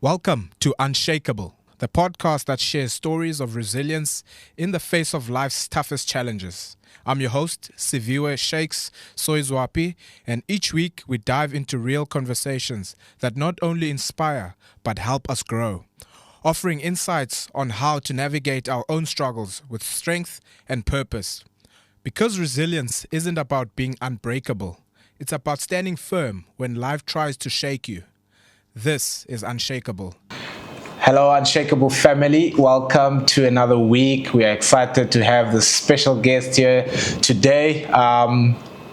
Welcome to Unshakable, the podcast that shares stories of resilience in the face of life's toughest challenges. I'm your host, Siviwe Shakes Soizwapi, and each week we dive into real conversations that not only inspire but help us grow, offering insights on how to navigate our own struggles with strength and purpose. Because resilience isn't about being unbreakable, it's about standing firm when life tries to shake you. This is Unshakable. Hello, Unshakable family. Welcome to another week. We are excited to have this special guest here today.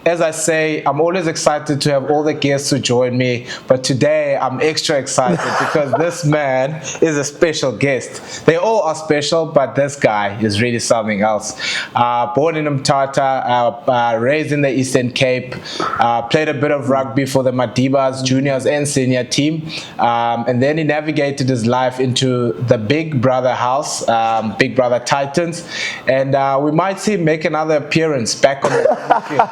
As I say, I'm always excited to have all the guests who join me, but today I'm extra excited because this man is a special guest. They all are special, but this guy is really something else. Born in Mthatha, raised in the Eastern Cape, played a bit of rugby for the Madibas juniors and senior team, and then he navigated his life into the Big Brother house, Big Brother Titans, and we might see him make another appearance back on the field.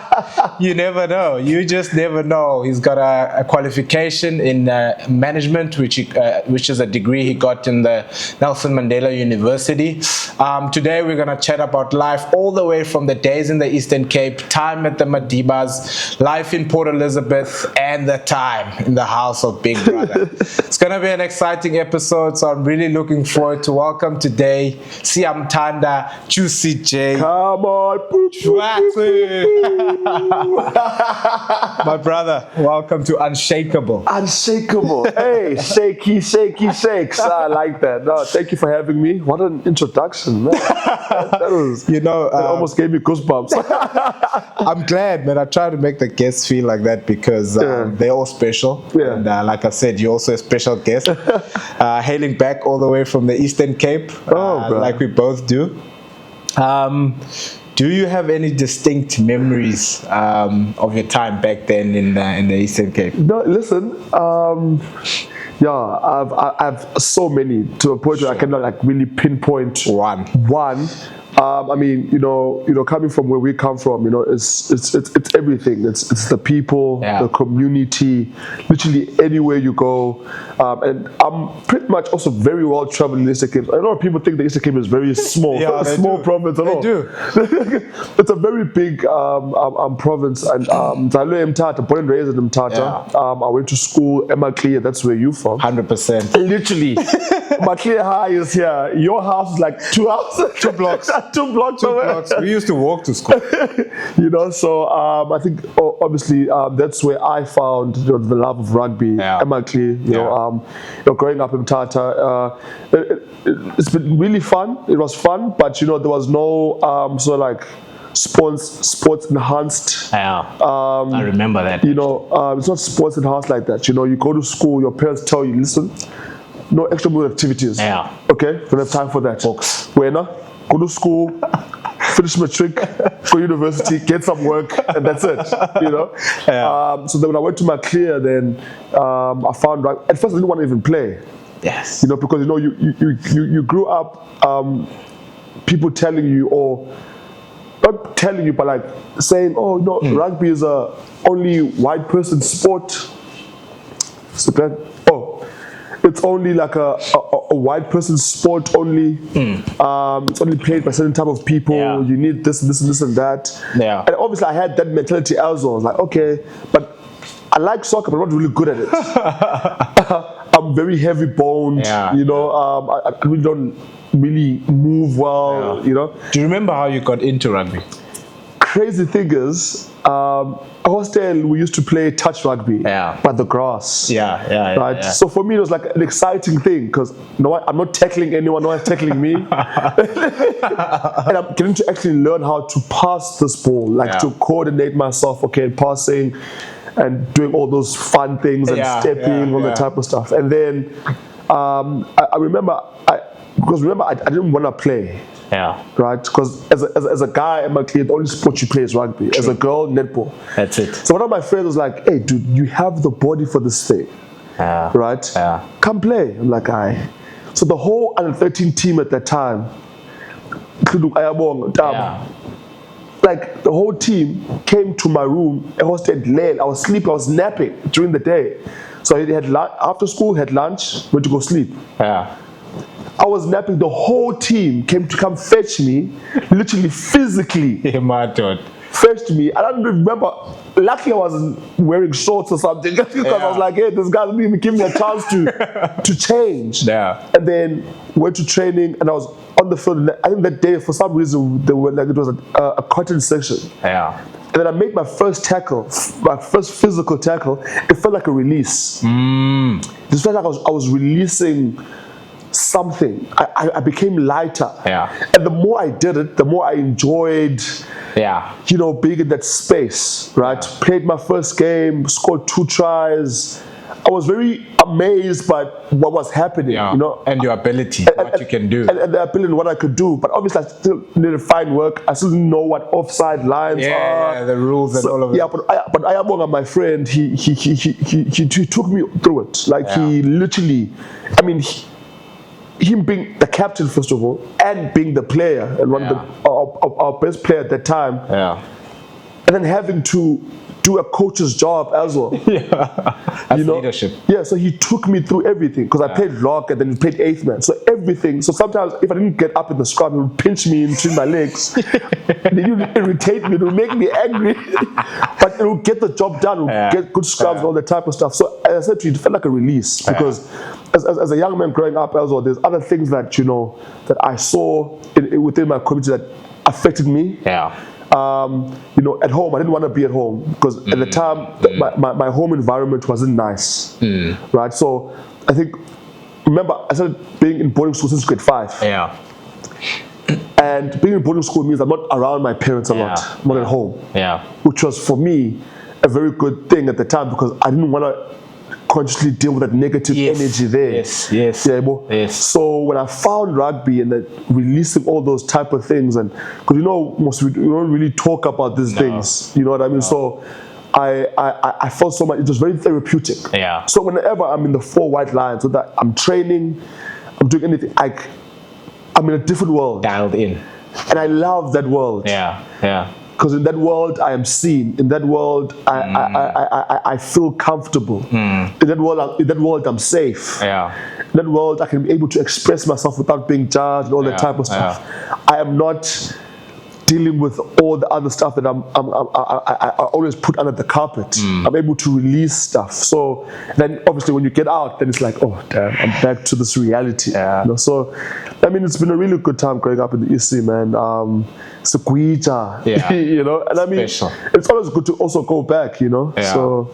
You never know. You just never know. He's got a qualification in management, which is a degree he got in the Nelson Mandela University. Today we're going to chat about life all the way from the days in the Eastern Cape, time at the Madibas, life in Port Elizabeth, and the time in the house of Big Brother. It's going to be an exciting episode, so I'm really looking forward to welcome today SIYAMTHANDA Jucy Jay. Come on, Jwacu. My brother, welcome to Unshakable. Unshakable. Hey, shaky, shaky, shakes. I like that. No, thank you for having me. What an introduction, man. That was, that almost gave me goosebumps. I'm glad, man. I try to make the guests feel like that because they're all special. Yeah. And like I said, you're also a special guest. Hailing back all the way from the Eastern Cape, like we both do. Do you have any distinct memories of your time back then in the Eastern Cape? No, listen. I've so many to a point where I cannot really pinpoint one. I mean, coming from where we come from, it's everything. It's the people, the community, literally anywhere you go. And I'm pretty much also very well traveled in the Eastern Cape. A lot of people think the Eastern Cape is very small, small province. They do. It's a very big province. And Mthatha, born and raised in Mthatha. I went to school, Clear. That's where you from. 100%. Literally. Clear High is here. Your house is like 2 houses, 2 blocks. 2 blocks away. We used to walk to school. So I think obviously that's where I found the love of rugby. Clear, growing up in Mthatha, it's been really fun. It was fun, but there was no sports enhanced. I remember that. It's not sports enhanced like that. You go to school, your parents tell you, listen, no extramural activities. Okay, don't have time for that. Books. Go to school, finish matric, go to university, get some work, and that's it. So then when I went to Clear, then I found at first I didn't want to even play. Yes. Because you grew up people telling you, or not telling you, but saying, rugby is a only white person sport. It's only like a white person sport only. It's only played by a certain type of people. You need this, and that. And obviously I had that mentality as well. I was like, okay, but I like soccer, but I'm not really good at it. I'm very heavy boned. I really don't really move well. Do you remember how you got into rugby? Crazy thing is, hostel we used to play touch rugby, but the grass. Right. So for me it was like an exciting thing because I'm not tackling anyone, no one's tackling me, and I'm getting to actually learn how to pass this ball, to coordinate myself, passing, and doing all those fun things and stepping, all that type of stuff. And then I remember I didn't want to play. Right, because as a guy, the only sport you play is rugby. True. As a girl, netball. That's it. So one of my friends was like, "Hey, dude, you have the body for this thing, right? Come play." I'm like, "Aye." So the whole under 13 team at that time, the whole team came to my room. I was sleeping, I was napping during the day. So he had after school, had lunch, went to go sleep. Yeah. I was napping. The whole team came to come fetch me, literally physically. Fetched me. I don't remember. Luckily, I wasn't wearing shorts or something because I was like, hey, this guy's going to give me a chance to change. Yeah. And then went to training, and I was on the field. And I think that day, for some reason, they were like it was a cotton section. Yeah. And then I made my first tackle, my first physical tackle. It felt like a release. It felt like I was releasing something. I became lighter. Yeah. And the more I did it, the more I enjoyed, you know, being in that space, right? Yeah. Played my first game, scored 2 tries. I was very amazed by what was happening, you know. And your ability, what you can do. And the ability and what I could do. But obviously I still needed to find work. I still didn't know what offside lines are. Yeah, the rules and all of that. Yeah, but Ayabonga, my friend, he took me through it. Like he literally, I mean, him being the captain first of all, and being the player and one of our best player at that time, and then having to do a coach's job as well. That's leadership. Yeah, so he took me through everything because I played lock and then he played 8th man. So everything. So sometimes if I didn't get up in the scrum, he would pinch me in between my legs. It would irritate me. It would make me angry. But it would get the job done. It would get good scrums and all that type of stuff. So as I said to you, it felt like a release because as a young man growing up as well, there's other things that, you know, that I saw within my community that affected me. You know, at home, I didn't want to be at home because at the time, my home environment wasn't nice, right? So I think, remember, I started being in boarding school since grade 5. And being in boarding school means I'm not around my parents a lot, I'm not at home. Which was, for me, a very good thing at the time because I didn't want to consciously deal with that negative energy there. So when I found rugby and that releasing all those type of things, and because you know we don't really talk about these things, you know what I mean. So I felt so much. It was very therapeutic. So whenever I'm in the 4 white lines, whether I'm training, I'm doing anything, I'm in a different world. Dialed in. And I love that world. Because in that world I am seen. In that world I feel comfortable. In that world I'm safe. In that world I can be able to express myself without being judged and all that type of stuff. I am not dealing with all the other stuff that I always put under the carpet. I'm able to release stuff. So then obviously when you get out, then it's like, oh damn, I'm back to this reality. You know? So I mean, it's been a really good time growing up in the EC, man. Sequita, you know, and I mean, it's always good to also go back, you know. So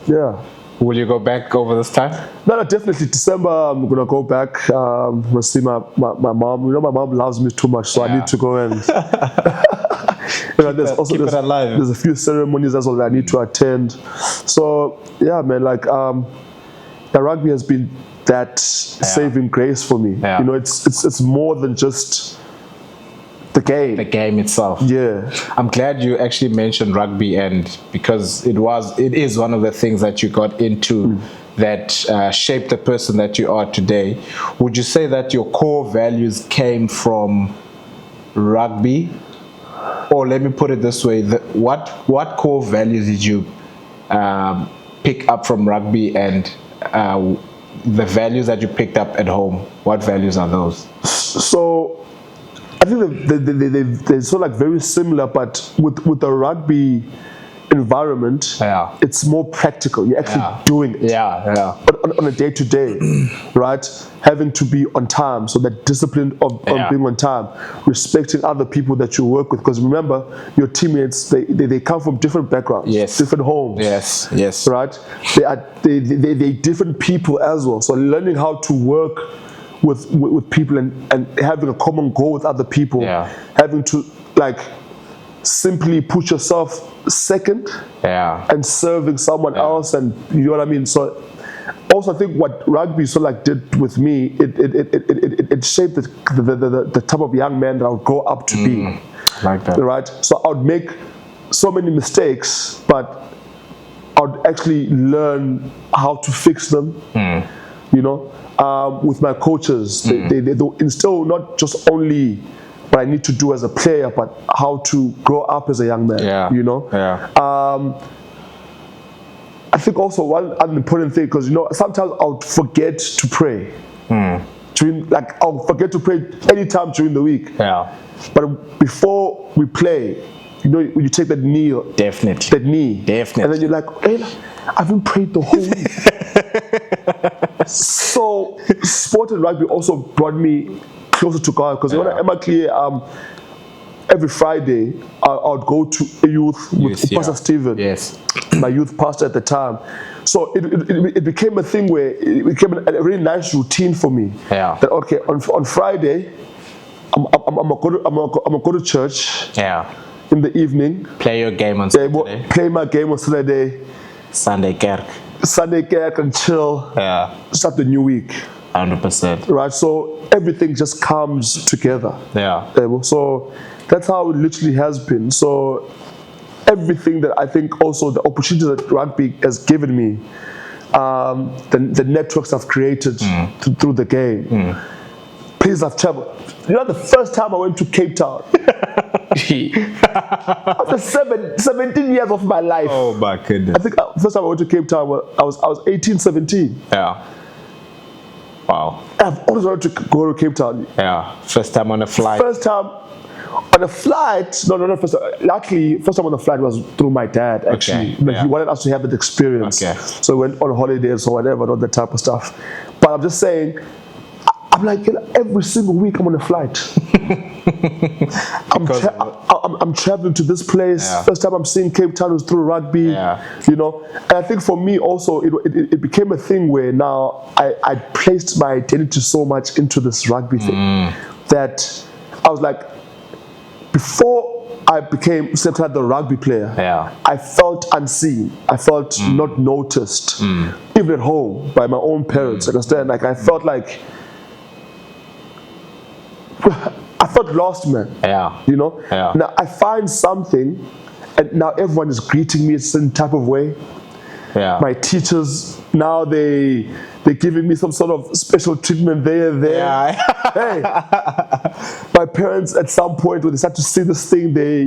Will you go back over this time? No, definitely. December, I'm gonna go back. We'll see my mom. You know, my mom loves me too much, so I need to go and. You know, there's a few ceremonies as well that I need to attend. So yeah, man, like the rugby has been that saving grace for me. You know, it's more than just the game. The game itself. I'm glad you actually mentioned rugby, and because it is one of the things that you got into that shaped the person that you are today. Would you say that your core values came from rugby? Or let me put it this way, what core values did you pick up from rugby, and the values that you picked up at home, what values are those? So I think they're sort of like very similar, but with the rugby environment, it's more practical. You're actually doing it. But on a day-to-day, right? Having to be on time, so that discipline of being on time, respecting other people that you work with. Because remember, your teammates, they come from different backgrounds, different homes. Right? They different people as well. So learning how to work with people and having a common goal with other people, having to like simply put yourself second and serving someone else, and you know what I mean. So also I think what rugby sort of like did with me, it shaped the type of young man that I would grow up to be. Like that. Right? So I would make so many mistakes, but I would actually learn how to fix them. You know, with my coaches, they instill not just only what I need to do as a player, but how to grow up as a young man. You know. I think also one important thing, because sometimes I would forget to pray. I'll forget to pray anytime during the week. Yeah. But before we play, when you take that knee. Definitely. That knee. Definitely. And then you're like, hey, I haven't prayed the whole week. So sport and rugby also brought me closer to God, because when I am clear, every Friday I would go to a youth with Pastor Stephen. Yes. My youth pastor at the time. So it became a thing where it became a really nice routine for me. Yeah. That okay, on Friday, I'm gonna go to church. Yeah. In the evening. Play your game on Saturday. Play my game on Saturday. Sunday kerk and chill. Yeah. Start the new week. 100%. Right. So everything just comes together. Yeah. So that's how it literally has been. So everything that I think also the opportunity that rugby has given me, the networks I've created through the game. Places I've traveled. The first time I went to Cape Town. After 17 years of my life. Oh my goodness. I think the first time I went to Cape Town, I was 18, 17. Yeah. Wow. I've always wanted to go to Cape Town. Yeah. First time on a flight. First time on a flight. No, not first time. Luckily, first time on a flight was through my dad, actually. Okay. He wanted us to have that experience. Okay. So we went on holidays or whatever, all that type of stuff. But I'm just saying, I'm like, every single week I'm on a flight. I'm traveling to this place. Yeah. First time I'm seeing Cape Town was through rugby. Yeah. And I think for me also it became a thing where now I placed my identity so much into this rugby thing that I was like, before I became the rugby player, I felt unseen. I felt not noticed, even at home by my own parents. Understand? Like I felt like I felt lost, man. Yeah. Yeah. Now I find something, and now everyone is greeting me in some type of way. Yeah. My teachers now they're giving me some sort of special treatment there. Yeah. Hey, my parents at some point when they start to see this thing, they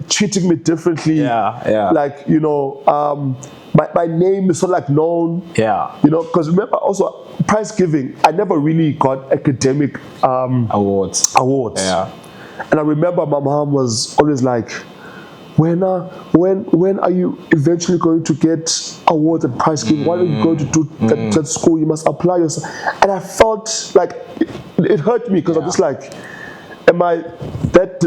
treating me differently. Yeah. Like my name is sort of like known. Yeah. Because remember also prize giving, I never really got academic awards. Yeah. And I remember my mom was always like, when are you eventually going to get awards and prize giving? Why are you going to do that school? You must apply yourself. And I felt like it hurt me, because I'm just like, am I that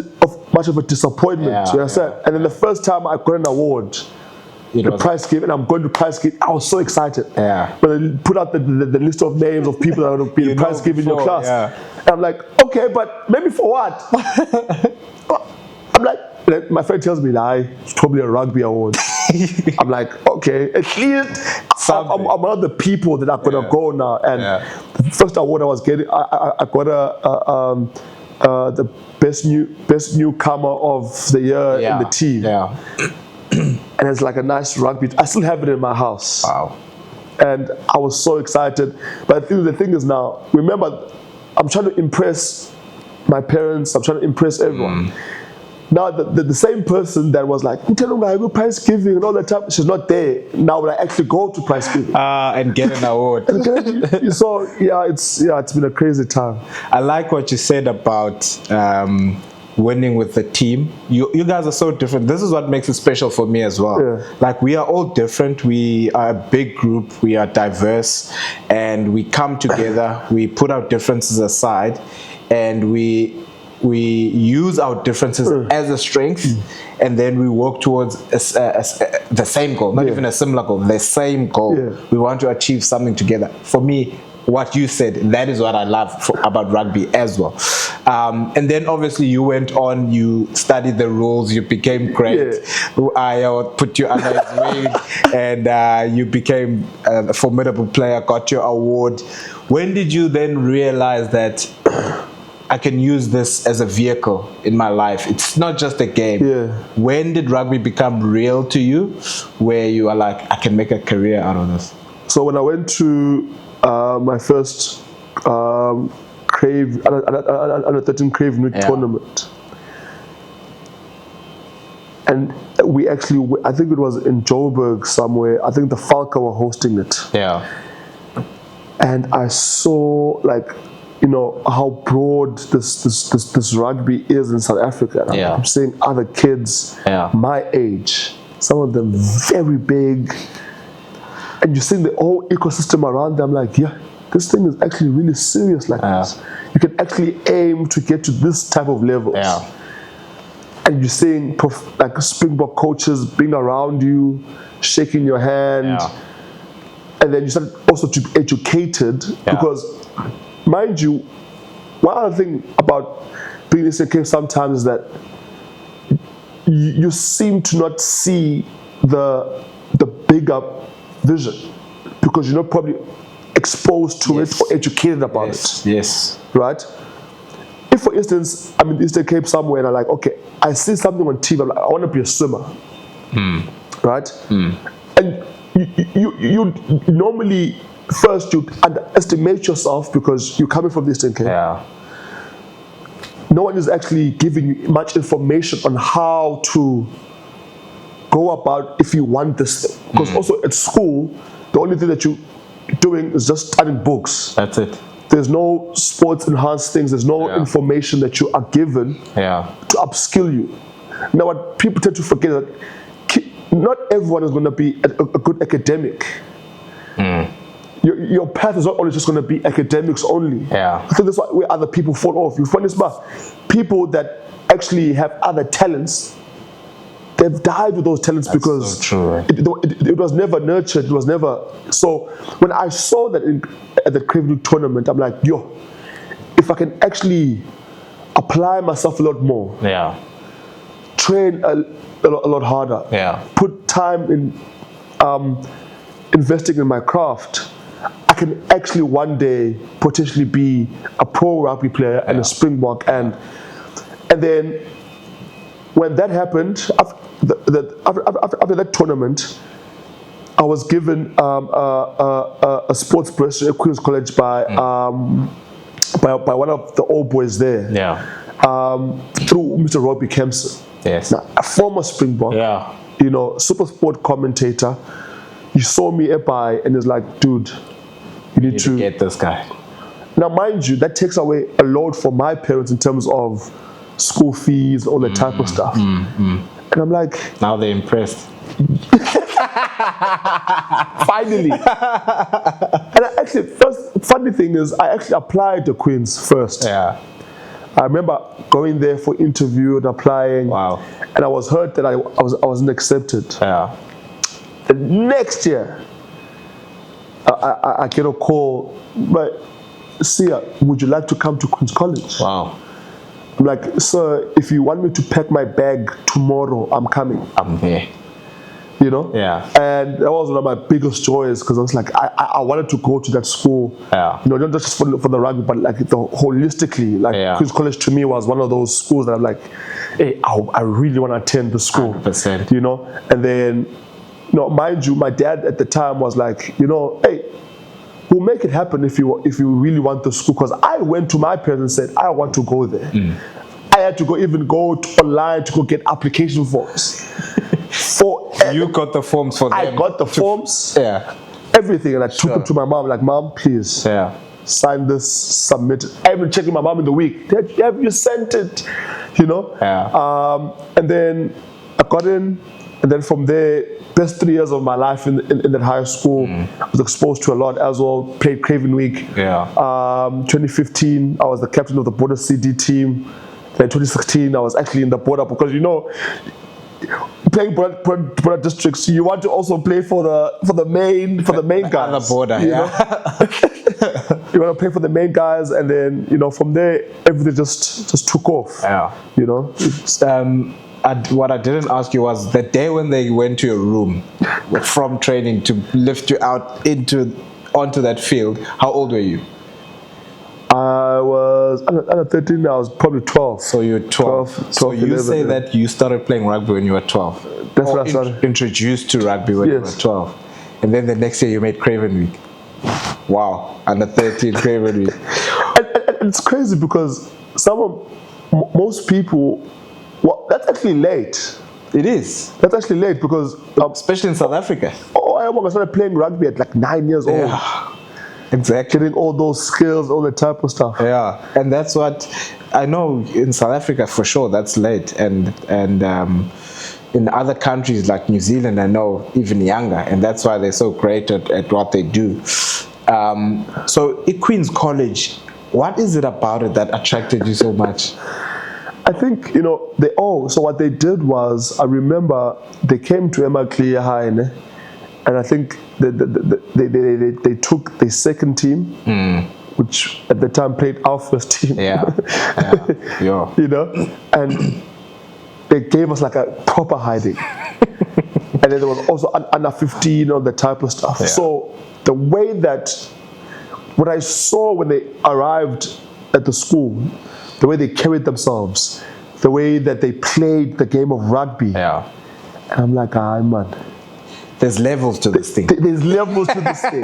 much of a disappointment? You understand? And then the first time I got an award, the prize giving, I'm going to prize give. I was so excited. Yeah. When they put out the list of names of people that would have been prize given in your class. Yeah. And I'm like, okay, but maybe for what? I'm like, my friend tells me that it's probably a rugby award. I'm like, okay, at least I'm one of the people that are gonna go now. And the first award I was getting, I got the best newcomer of the year in the team. Yeah. And it's like a nice rugby. I still have it in my house. Wow. And I was so excited. But the thing is now, remember, I'm trying to impress my parents. I'm trying to impress everyone. Now the same person that was like, I'm telling you, I go prize giving and all that time, she's not there now when I actually go to prize giving. And get an award. So it's been a crazy time. I like what you said about winning with the team. You guys are so different. This is what makes it special for me as well. Yeah. Like, we are all different. We are a big group. We are diverse, and we come together. We put our differences aside, and we use our differences as a strength, and then we work towards the same goal, not even a similar goal, the same goal. We want to achieve something together. For me, what you said, that is what I love about rugby as well. And then obviously you went on, you studied the rules, you became great. I put you under his wing, and you became a formidable player, got your award. When did you then realize that I can use this as a vehicle in my life? It's not just a game. When did rugby become real to you, where you are like, I can make a career out of this? So when I went to my first under 13 Crave tournament, and we I think it was in Joburg somewhere. I think the Falca were hosting it. Yeah. And I saw how broad this rugby is in South Africa. And I'm seeing other kids my age, some of them very big, and you're seeing the whole ecosystem around them. Like, yeah, this thing is actually really serious. Like this, you can actually aim to get to this type of levels. Yeah. And you're seeing like Springbok coaches being around you, shaking your hand. Yeah. And then you start also to be educated because, mind you, one other thing about being in Eastern Cape sometimes is that you seem to not see the bigger vision because you're not probably exposed to it or educated about it. Yes. Right? If, for instance, I'm in Eastern Cape somewhere and I'm like, okay, I see something on TV, I'm like, I want to be a swimmer. Right? And you normally first you underestimate yourself because you're coming from the Eastern Cape. Yeah. No one is actually giving you much information on how to go about if you want this thing. Because also at school, the only thing that you're doing is just studying books. That's it. There's no sports enhanced things. There's no information that you are given to upskill you. Now, what people tend to forget is that not everyone is going to be a good academic. Your path is not always just going to be academics only. I think that's where other people fall off. You find this about people that actually have other talents. They've died with those talents because it was never nurtured. It was never. So when I saw that at the Craven League tournament, I'm like, yo, if I can actually apply myself a lot more, train a lot harder, put time in investing in my craft, I can actually one day potentially be a pro rugby player and a Springbok. And then when that happened, after that tournament, I was given a sports bursary at Queen's College by one of the old boys there. Through Mr. Robbie Kempson. Now, a former Springbok, super sport commentator. He saw me by and is like, dude, you need to get this guy. Now, mind you, that takes away a load for my parents in terms of school fees, all that type of stuff. And I'm like, now they're impressed. Finally. And first funny thing is, I actually applied to Queen's first. I remember going there for interview and applying. And I was hurt that I wasn't accepted. The next year, I get a call, but Sia, would you like to come to Queen's College? I'm like, sir, if you want me to pack my bag tomorrow, I'm coming. I'm there. You know? And that was one of my biggest joys because I was like, I wanted to go to that school. You know, not just for the rugby, but like holistically. Like Queen's College to me was one of those schools that I'm like, hey, I really want to attend the school. 100%. You know? And then, you know, mind you, my dad at the time was like, you know, hey, we'll make it happen if you really want the school. Because I went to my parents and said, I want to go there. I had to go online to go get application forms. You got the forms for them? I got the forms, everything, and I took them to my mom. Like, Mom, please, sign this, submit it. I even checked with my mom in the week. Have you sent it? You know. And then I got in, and then from there, best 3 years of my life in that high school. I was exposed to a lot as well. Played Craven Week. 2015, I was the captain of the border CD team. Then 2016, I was actually in the border because, you know, playing border districts, you want to also play for the main guys. The border, you know? You want to play for the main guys, and then, you know, from there everything just took off. You know. What I didn't ask you was the day when they went to your room from training to lift you out onto that field. How old were you? I was under 13. I was probably 12. So you're 12. So you 11, say that you started playing rugby when you were 12. That's what I started. Introduced to rugby when you were 12, and then the next year you made Craven Week. Wow, under 13 Craven Week. And it's crazy because most people, well, that's actually late. It is. That's actually late because... especially in South Africa. I started playing rugby at like 9 years old. Yeah. Exactly. Getting all those skills, all that type of stuff. Yeah. And that's what I know in South Africa for sure, that's late. And in other countries like New Zealand, I know even younger. And that's why they're so great at what they do. So at Queen's College, what is it about it that attracted you so much? I think, so what they did was, I remember they came to Emma Clear High, and I think they took the second team, which at the time played our first team. Yeah. And they gave us like a proper hiding. And then there was also under 15, the type of stuff. Yeah. So the way that, what I saw when they arrived at the school, the way they carried themselves, the way that they played the game of rugby. Yeah. And I'm like, man. There's levels to this thing. There's levels to this thing,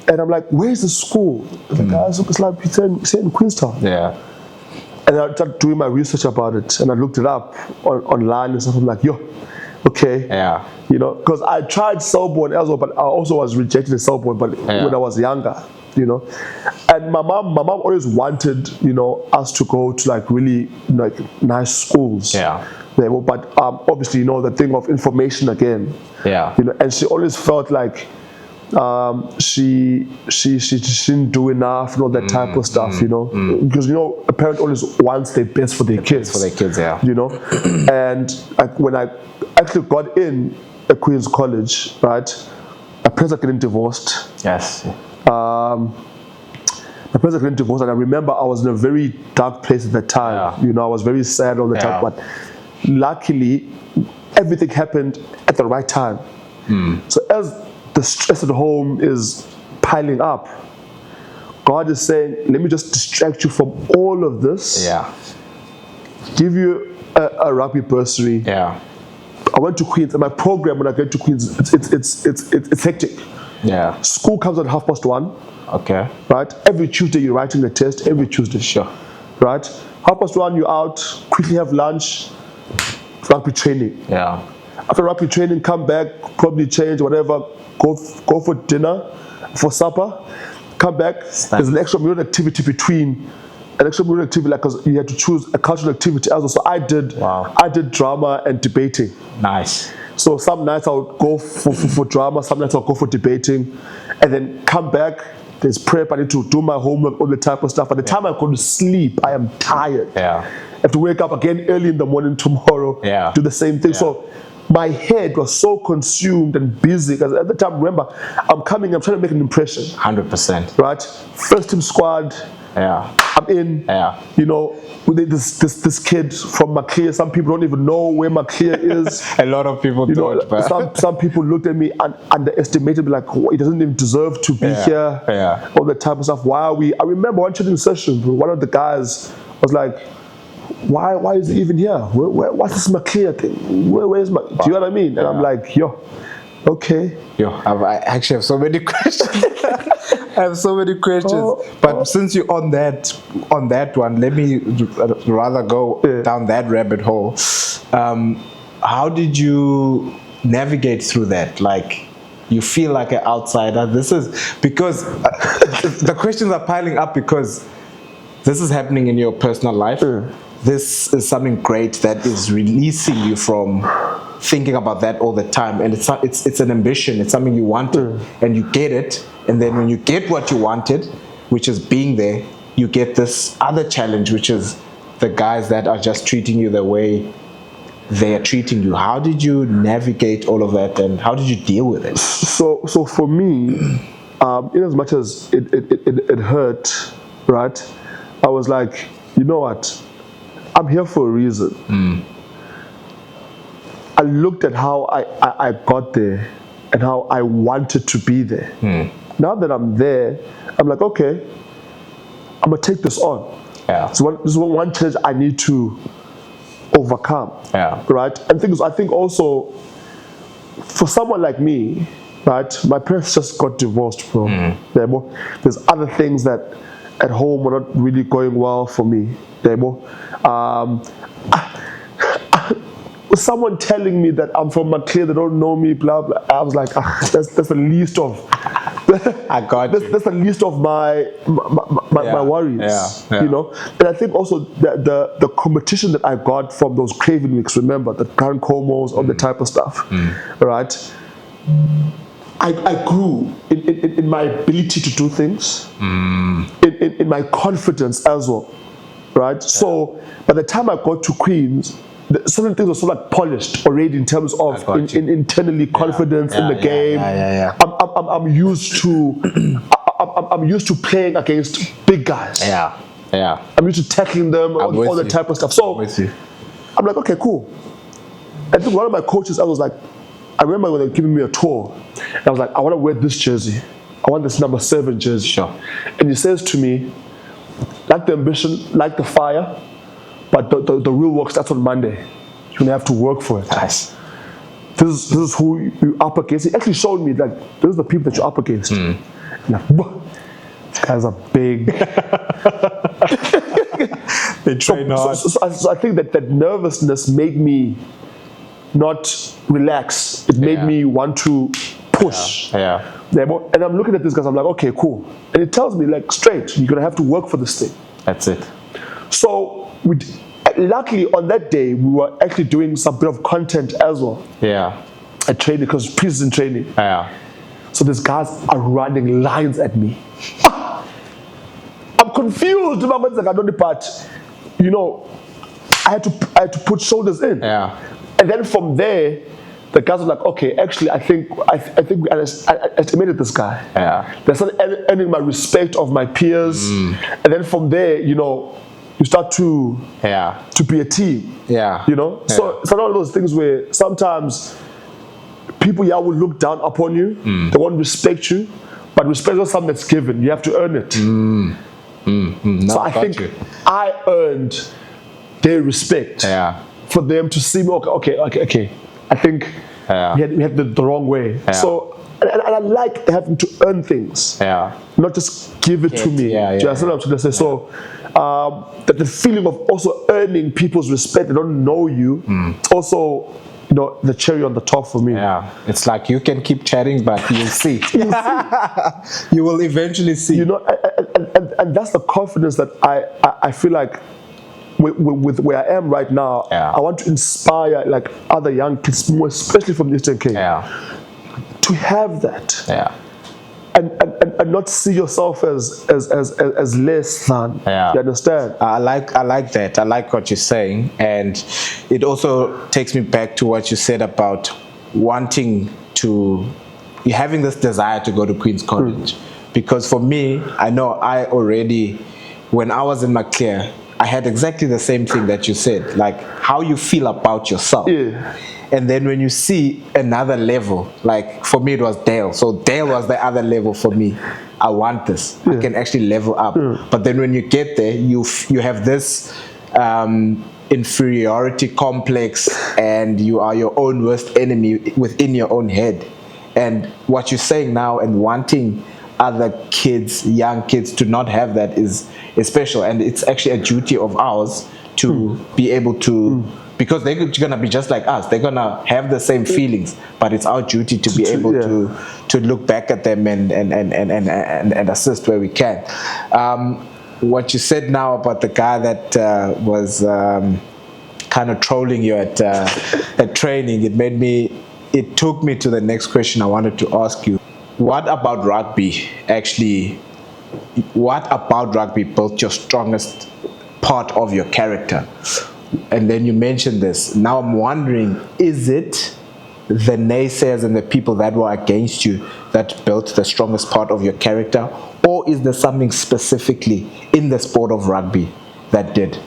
And I'm like, where's the school? The guys look like it's in Queenstown. Yeah. And I started doing my research about it, and I looked it up online and stuff. I'm like, okay. Yeah. Because I tried Selborne as well, but I also was rejected in Selborne, but when I was younger, And my mom always wanted, us to go to like really like nice schools. Yeah. But obviously, the thing of information again. Yeah. And she always felt like she didn't do enough and all that type of stuff, because a parent always wants their best for their kids. For their kids, yeah. And when I actually got in at Queen's College, right, my parents are getting divorced. Yes. My parents are getting divorced, and I remember I was in a very dark place at that time. Yeah. I was very sad all the time, but luckily everything happened at the right time. So as the stress at home is piling up, God is saying, let me just distract you from all of this. Yeah. Give you a rugby bursary. Yeah. I went to Queens, and my program when I get to Queens, it's hectic. Yeah. School comes at 1:30. Okay. Right? Every Tuesday you're writing the test, every Tuesday. Sure. Right? 1:30 you're out, quickly have lunch, rugby training. Yeah. After rugby training, come back, probably change, whatever, go for dinner, for supper, come back. There's an extra minute activity like, because you had to choose a cultural activity as well. So I did drama and debating. Nice. So some nights I would go for drama, some nights I'll go for debating, and then come back. There's prep, I need to do my homework, all the type of stuff. By the time I go to sleep, I am tired. Yeah. I have to wake up again early in the morning tomorrow, do the same thing. Yeah. So my head was so consumed and busy, because at the time, remember, I'm trying to make an impression. 100%. Right? First team squad. Yeah. I'm in. Yeah. With this kid from Maclear. Some people don't even know where Maclear is. A lot of people don't. But some people looked at me and underestimated me, like, he doesn't even deserve to be here. Yeah. All that type of stuff. Why are we? I remember one training session, one of the guys was like, why is he even here? What's this Maclear thing? Where's my? Do you know what I mean? And I'm like, okay. I actually have so many questions. I have so many questions. But since you're on that one, let me rather go down that rabbit hole. How did you navigate through that? Like, you feel like an outsider. This is because the questions are piling up, because this is happening in your personal life. This is something great that is releasing you from thinking about that all the time, and it's an ambition. It's something you wanted, and you get it. And then when you get what you wanted, which is being there, you get this other challenge, which is the guys that are just treating you the way they are treating you. How did you navigate all of that, and how did you deal with it? So for me, in as much as it hurt, right? I was like, you know what? I'm here for a reason. I looked at how I got there and how I wanted to be there. Now that I'm there, I'm like, okay, I'm gonna take this on. Yeah. So this is one challenge I need to overcome. Yeah. Right? And I think also for someone like me, right? My parents just got divorced, bro. There's other things that at home were not really going well for me. someone telling me that I'm from Maclear, they don't know me, blah blah. I was like, that's the least of. I got you. That's the least of my worries, you know. And I think also the competition that I got from those Craven weeks, remember the Grand Comos, all the type of stuff, right? I grew in my ability to do things, in my confidence as well, right? So by the time I got to Queens, certain things were sort of like polished already in terms of internally confidence in the game. I'm used to I'm used to playing against big guys. I'm used to tackling them, all the type of stuff. So I'm like, okay, cool. I think one of my coaches, I was like, I remember when they were giving me a tour, and I was like, I want to wear this jersey. I want this number 7 jersey. Sure. And he says to me, like the ambition, like the fire, but the real work starts on Monday. You're going to have to work for it. Nice. This is who you're up against. He actually showed me, like, this is the people that you're up against. Like, these guys are big. They train hard. So I think that nervousness made me not relax. It made me want to push. And I'm looking at this guys, I'm like, okay, cool. And it tells me, like, straight, you're going to have to work for this thing. That's it. So luckily on that day, we were actually doing some bit of content as well. At training, because pre-season training. So these guys are running lines at me. I'm confused about the part. You know, I had to put shoulders in. And then from there, the guys were like, okay, actually, I think we estimated this guy. They started earning my respect of my peers. And then from there, you know, you start to be a team. You know? So it's one of those things where sometimes people will look down upon you. They won't respect you. But respect is not something that's given. You have to earn it. No, so I think I earned their respect for them to see me. Okay. I think we had the wrong way. So, and I like having to earn things, not just give it to me. Do you understand what I'm trying to say? So, that the feeling of also earning people's respect, they don't know you, it's also, you know, the cherry on the top for me. It's like you can keep chatting, but you'll see. You will eventually see. You know, and that's the confidence that I feel like with where I am right now. I want to inspire like other young kids, more especially from the Eastern Cape, to have that. And not see yourself as less than. You understand? I like that. I like what you're saying, and it also takes me back to what you said about wanting to, having this desire to go to Queen's College. Because for me, I know I already, when I was in Maclear, I had exactly the same thing that you said, like how you feel about yourself. And then when you see another level, like for me it was Dale. So Dale was the other level for me. I want this. I can actually level up. But then when you get there, you have this inferiority complex, and you are your own worst enemy within your own head. And what you're saying now and wanting other kids, young kids, to not have that is special. And it's actually a duty of ours to be able to, because they're gonna be just like us. They're gonna have the same feelings, but it's our duty to be able to look back at them and assist where we can. What you said now about the guy that was kind of trolling you at training, it took me to the next question I wanted to ask you. What about rugby built your strongest part of your character? And then you mentioned this. Now I'm wondering, is it the naysayers and the people that were against you that built the strongest part of your character? Or is there something specifically in the sport of rugby that did?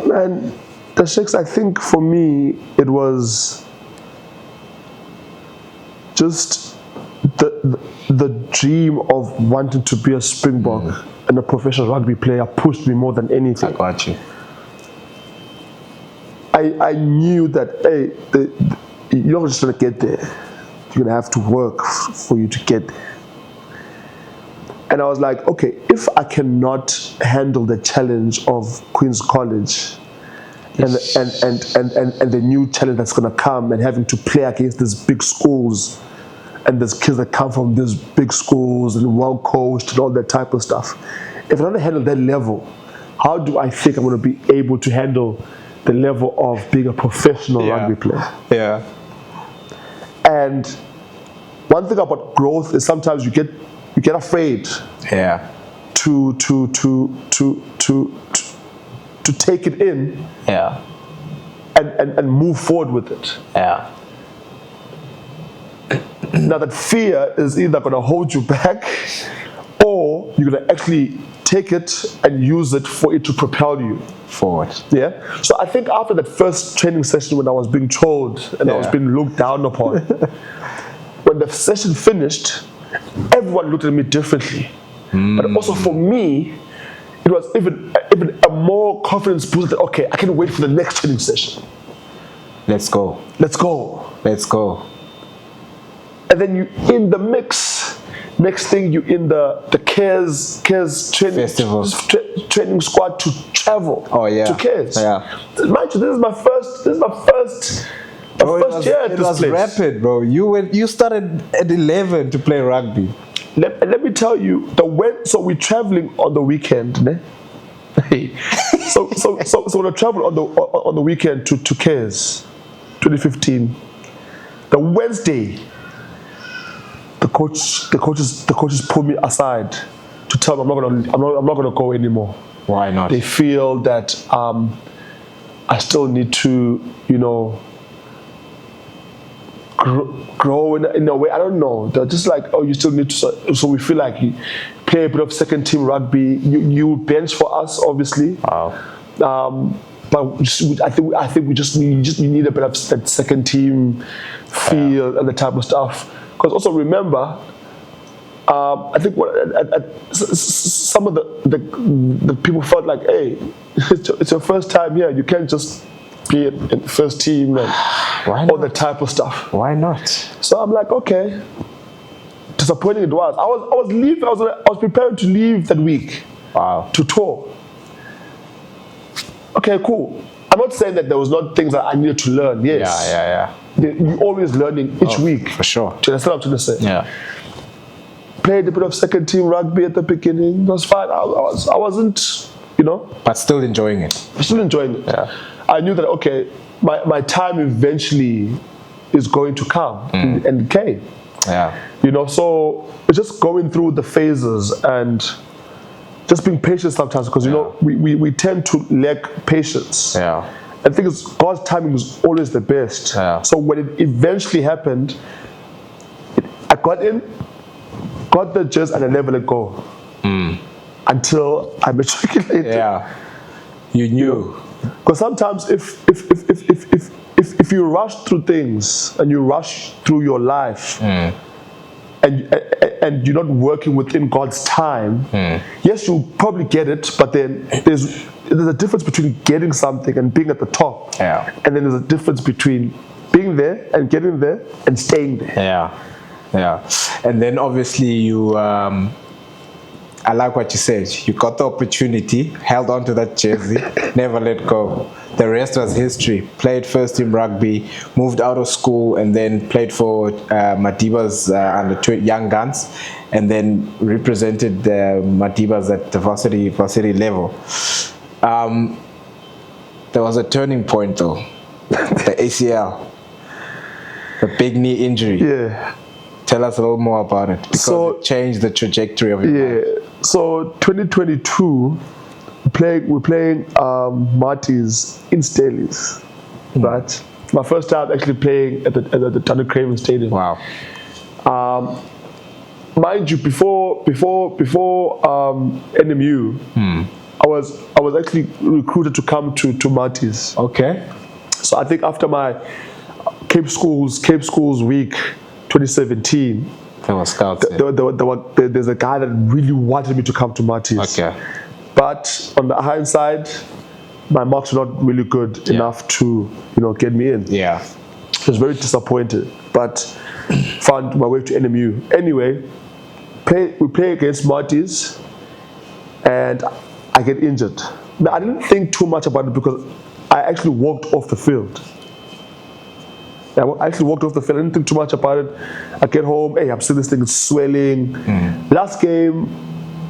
Man, the Shakes, I think for me, it was just the dream of wanting to be a Springbok and a professional rugby player pushed me more than anything. I got you. I knew that, hey, you're not just going to get there. You're going to have to work for you to get there. And I was like, okay, if I cannot handle the challenge of Queen's College, and the new challenge that's going to come, and having to play against these big schools, and there's kids that come from these big schools and well coached and all that type of stuff. If I don't handle that level, how do I think I'm going to be able to handle the level of being a professional rugby player? Yeah. And one thing about growth is sometimes you get afraid. Yeah. To take it in. Yeah. And move forward with it. Yeah. Now that fear is either going to hold you back, or you're going to actually take it and use it for it to propel you forward. Yeah. So I think after that first training session, when I was being trolled and I was being looked down upon, when the session finished, everyone looked at me differently. But also for me, it was even a more confidence boost that, okay, I can wait for the next training session. Let's go. Let's go. Let's go. And then you in the mix. Next thing, you in the cares training squad to travel. Oh yeah. To cares. Yeah. Mind you, this is my first year at this place. It was rapid, bro. You started at 11 to play rugby. Let me tell you, so we're traveling on the weekend, ne? so we're traveling on the weekend to Cares, 2015. The Wednesday, the coaches pulled me aside to tell me I'm not gonna go anymore. Why not? They feel that I still need to, grow in a way. I don't know. They're just like, oh, you still need to. So we feel like you play a bit of second team rugby. You bench for us, obviously. Wow. But I think we just need a bit of that second team feel and the type of stuff. Because also remember, I think some of the people felt like, hey, it's your first time here. You can't just be in first team and all the type of stuff. Why not? So I'm like, okay. Disappointing it was. I was leaving. I was preparing to leave that week. Wow. To tour. Okay, cool. I'm not saying that there was not things that I needed to learn. Yes. Yeah. You're always learning each week. For sure. Do you understand what I'm trying to say? Yeah. Played a bit of second team rugby at the beginning. It was fine. I wasn't, But still enjoying it. Still enjoying it. Yeah. I knew that, okay, my time eventually is going to come and came. Yeah. So it's just going through the phases and just being patient sometimes, because we tend to lack patience. Yeah. I think God's timing is always the best. Yeah. So when it eventually happened, I got in, got the jizz, and I never let go until I matriculated. Yeah. You knew. Because sometimes if you rush through things and you rush through your life and you're not working within God's time, yes, you'll probably get it, but then there's a difference between getting something and being at the top. Yeah. And then there's a difference between being there and getting there and staying there. Yeah. And then obviously you I like what you said. You got the opportunity, held on to that jersey, never let go. The rest was history. Played first team rugby, moved out of school, and then played for Madiba's under young guns, and then represented the Madibas at the varsity level. There was a turning point though, the ACL, the big knee injury. Yeah. Tell us a little more about it, because it changed the trajectory of your life. So 2022, we're playing Marty's in Staley's, right? My first time actually playing at the Thunder Craven Stadium. Wow. Mind you, before NMU, I was actually recruited to come to Marty's. Okay. So I think after my Cape Schools week 2017, there was scouts. There's a guy that really wanted me to come to Marty's. Okay. But on the hindsight, my marks were not really good enough to get me in. Yeah. I was very disappointed, but found my way to NMU. Anyway, we play against Marty's, and I get injured. Now, I didn't think too much about it because I actually walked off the field. I actually walked off the field. I didn't think too much about it. I get home, hey, I'm seeing this thing, it's swelling. Last game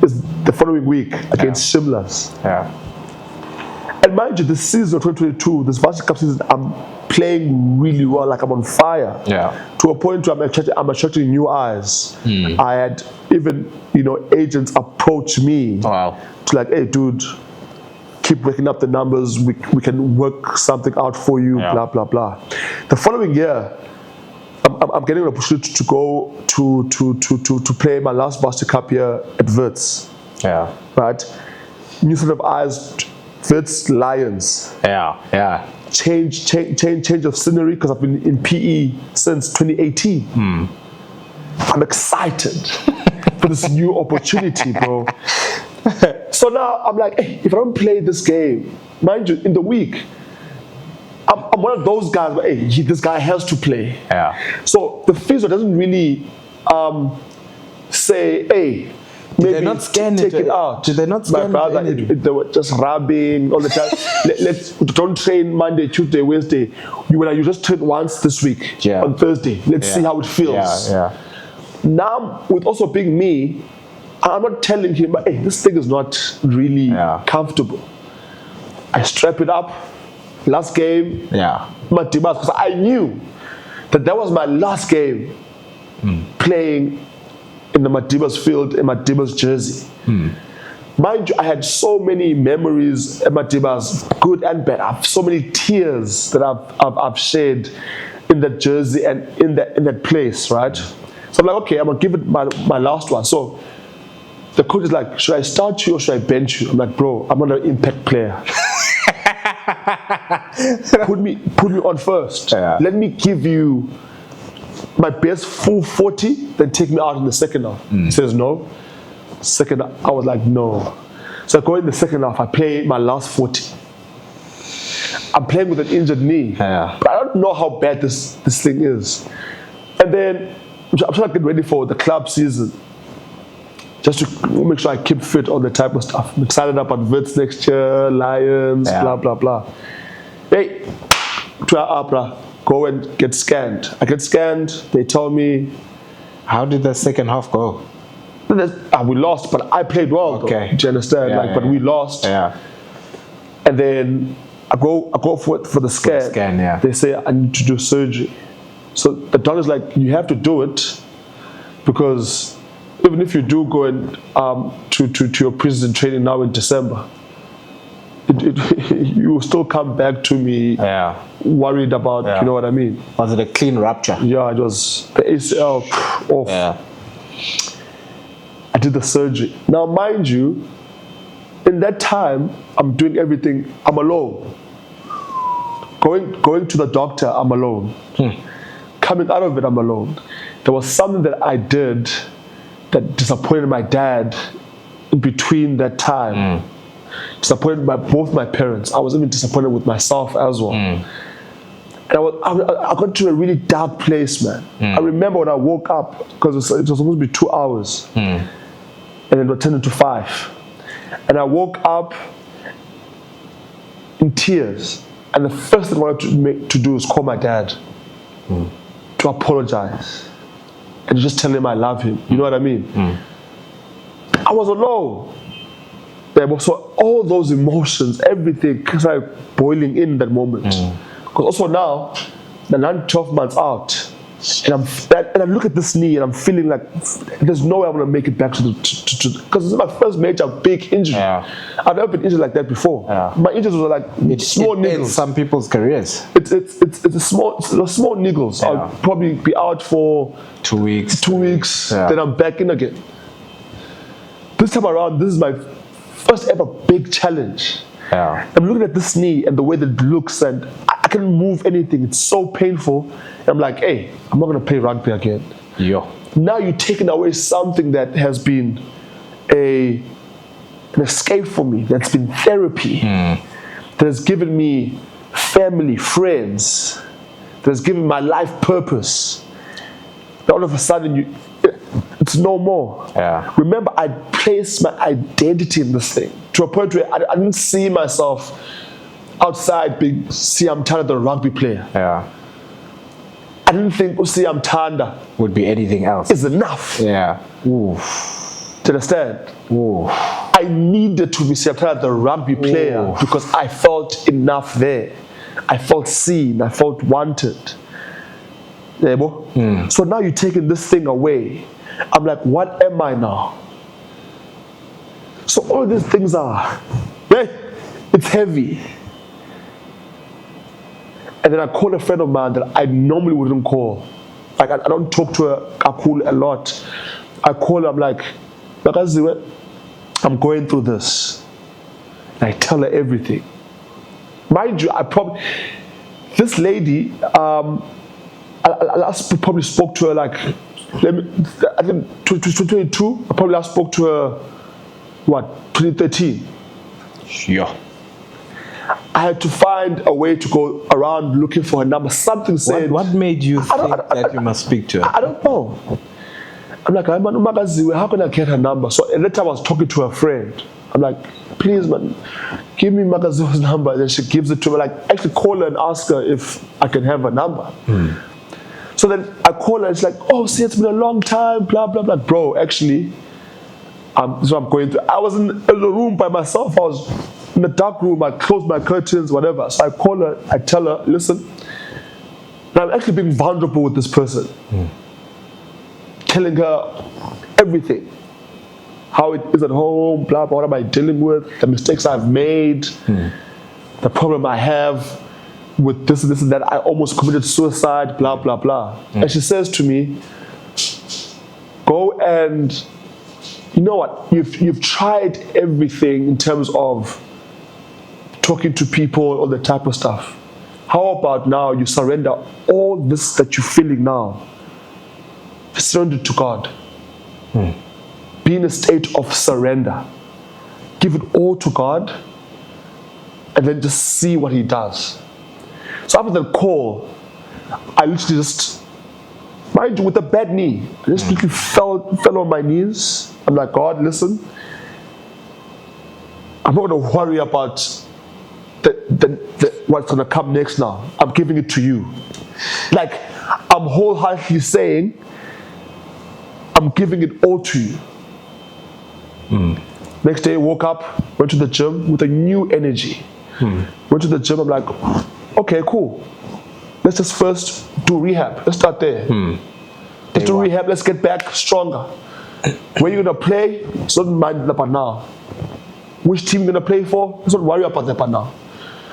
is the following week against Shimlas. And mind you, this season of 2022, this Varsity Cup season, I'm playing really well, like I'm on fire. To a point where I'm attracting new eyes. I had even, agents approach me to like, hey, dude, keep working up the numbers. We can work something out for you. Blah blah blah. The following year, I'm getting an opportunity to go to play my last Varsity Cup year at Wits. Right. New set of eyes. Wits Lions. Change of scenery because I've been in PE since 2018. I'm excited for this new opportunity, bro. So now I'm like, hey, if I don't play this game, mind you, in the week, I'm one of those guys where, hey, this guy has to play. So the physio doesn't really say, hey, maybe not scan take it out. Did they not scan my brother, they were just rubbing all the time. Let's don't train Monday, Tuesday, Wednesday. You just train once this week on Thursday. Let's see how it feels. Now, with also being me, I'm not telling him, hey, this thing is not really comfortable. I strap it up. Last game, because I knew that was my last game playing in the Madiba's field, in Madiba's jersey. Mind you, I had so many memories at Madiba's, good and bad. I have so many tears that I've shed in that jersey and in that place, right? So I'm like, okay, I'm gonna give it my last one. So the coach is like, should I start you or should I bench you? I'm like, bro, I'm not an impact player. Put me on first. Let me give you my best full 40, then take me out in the second half. He says no. Second half, I was like, no. So I go in the second half, I play my last 40. I'm playing with an injured knee. But I don't know how bad this thing is. And then I'm trying to get ready for the club season. Just to make sure I keep fit on the type of stuff. I'm excited about Wits next year, Lions, blah, blah, blah. Hey, to our opera, go and get scanned. I get scanned, they tell me. How did the second half go? We lost, but I played well, though. Do you understand? But we lost. And then I go for the scan. They say I need to do surgery. So the doctor's like, you have to do it because even if you do go in, to your prison training now in December, you will still come back to me worried about, you know what I mean? Was it a clean rupture? Yeah, it was the ACL off. I did the surgery. Now, mind you, in that time, I'm doing everything, I'm alone. Going to the doctor, I'm alone. Coming out of it, I'm alone. There was something that I did that disappointed my dad in between that time. Disappointed by both my parents. I was even disappointed with myself as well. And I got to a really dark place, man. I remember when I woke up, because it was supposed to be 2 hours, and then it turned into 5. And I woke up in tears. And the first thing I wanted to do was call my dad to apologize and just tell him I love him. You know what I mean? I was alone. So all those emotions, everything started boiling in that moment. Because also now, I'm 12 months out, and I look at this knee and I'm feeling like there's no way I'm gonna make it back to because this is my first major big injury. I've never been injured like that before. My injuries were like small niggles. Some people's careers. It's a small niggles. I'll probably be out for 2 weeks. 2 weeks, then I'm back in again. This time around, this is my first ever big challenge. I'm looking at this knee and the way that it looks, and I can't move anything. It's so painful. And I'm like, hey, I'm not gonna play rugby again. Now you're taking away something that has been an escape for me, that's been therapy, that has given me family, friends, that has given my life purpose. All of a sudden, it's no more. Remember, I placed my identity in this thing to a point where I didn't see myself outside being SIYAMTHANDA, the rugby player. Yeah. I didn't think SIYAMTHANDA would be anything else. Is enough. Yeah. Ooh. Do you understand? Ooh. I needed to be SIYAMTHANDA, the rugby player, because I felt enough there. I felt seen. I felt wanted. So now you're taking this thing away. I'm like, what am I now? So all these things are, it's heavy. And then I called a friend of mine that I normally wouldn't call. Like I don't talk to her a lot. I call her, I'm like, I'm going through this. And I tell her everything. Mind you, this lady, I last probably spoke to her like, I think 2022, I probably last spoke to her, 2013. Yeah. I had to find a way to go around looking for her number. Something said. What made you think that you must speak to her? I don't know. I'm like, how can I get her number? So at that time I was talking to her friend. I'm like, please, man, give me Magazu's number. And then she gives it to me. Like, actually call her and ask her if I can have her number. So then I call her. It's like, oh, see, it's been a long time. Blah blah blah. Bro, actually, so I'm going through. I was in the room by myself. I was in the dark room. I closed my curtains, whatever. So I call her. I tell her, listen, I'm actually being vulnerable with this person. Telling her everything. How it is at home, blah, blah, what am I dealing with, the mistakes I've made, the problem I have with this and that. I almost committed suicide, blah, blah, blah. And she says to me, go and, you know what, you've tried everything in terms of talking to people, all the type of stuff. How about now you surrender all this that you're feeling now? Surrender to God. Be in a state of surrender. Give it all to God and then just see what He does. So after that call, I literally just, mind you, with a bad knee, I just literally fell on my knees. I'm like, God, listen, I'm not going to worry about what's going to come next now. I'm giving it to you. Like, I'm wholeheartedly saying, I'm giving it all to you. Next day, woke up, went to the gym with a new energy. Went to the gym, I'm like, okay, cool. Let's just first do rehab. Let's start there. Let's do rehab, let's get back stronger. Where you're going to play, it's not mind about now. Which team you're going to play for, let's not worry about that now.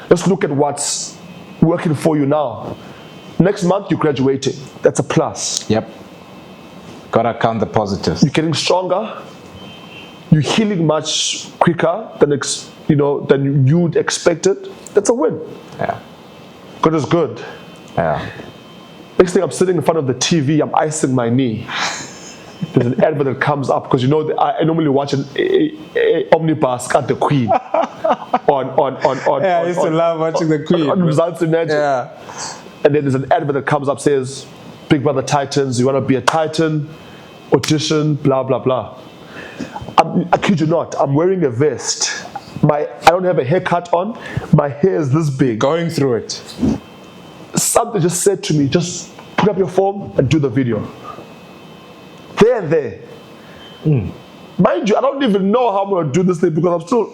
Let's look at what's working for you now. Next month, you're graduating. That's a plus. Yep. Gotta count the positives. You're getting stronger. You're healing much quicker than you'd expected. That's a win. Yeah. God is good. Yeah. Next thing, I'm sitting in front of the TV. I'm icing my knee. There's an advert that comes up because I normally watch an omnibus at the Queen on. Yeah, I used to love watching the Queen. On Results Imagine. Yeah. And then there's an advert that comes up, says, Big Brother Titans, you want to be a Titan, audition, blah, blah, blah. I kid you not, I'm wearing a vest. I don't have a haircut on. My hair is this big. Going through it. Something just said to me, just put up your phone and do the video. There. Mind you, I don't even know how I'm going to do this thing because I'm still,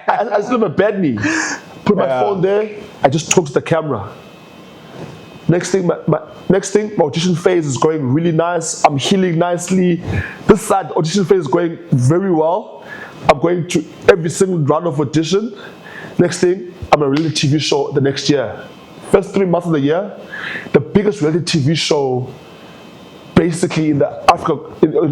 I still have a bad knee. Put my phone there, I just talk to the camera. Next thing, my audition phase is going really nice. I'm healing nicely. This side, the audition phase is going very well. I'm going to every single round of audition. Next thing, I'm a reality TV show the next year. First 3 months of the year, the biggest reality TV show basically in the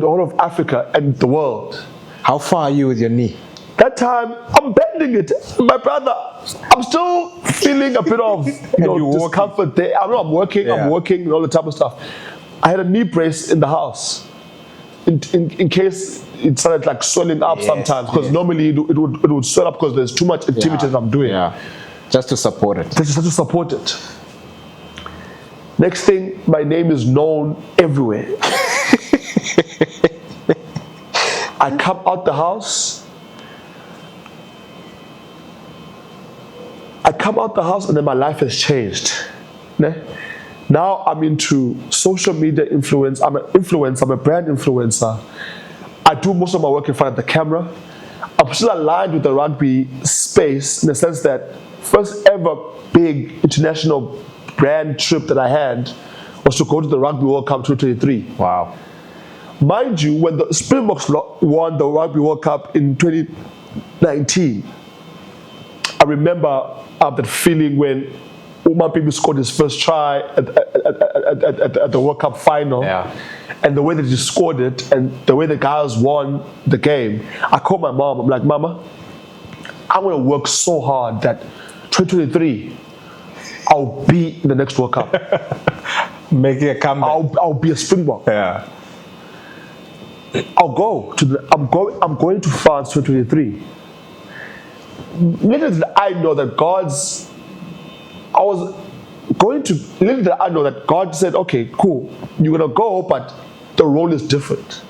whole of Africa and the world. How far are you with your knee? That time, I'm bending it. My brother, I'm still feeling a bit of discomfort there. I'm working and all the type of stuff. I had a knee brace in the house in case it started like swelling up sometimes, because normally it would swell up because there's too much activity that I'm doing. Yeah, just to support it. Just to support it. Next thing, my name is known everywhere. I come out the house. I come out the house and then my life has changed. Ne? Now I'm into social media influence. I'm an influencer. I'm a brand influencer. I do most of my work in front of the camera. I'm still aligned with the rugby space in the sense that first ever big international brand trip that I had was to go to the Rugby World Cup 2023. Wow. Mind you, when the Springboks won the Rugby World Cup in 2019, I remember that feeling when Uma Pipi scored his first try at the World Cup final. Yeah. And the way that he scored it and the way the guys won the game, I called my mom. I'm like, Mama, I'm going to work so hard that 2023, I'll be in the next World Cup. Making a comeback. I'll be a Springbok. Yeah. I'm going to France 2023. Little did I know that little did I know that God said, okay, cool, you're gonna go, but the role is different.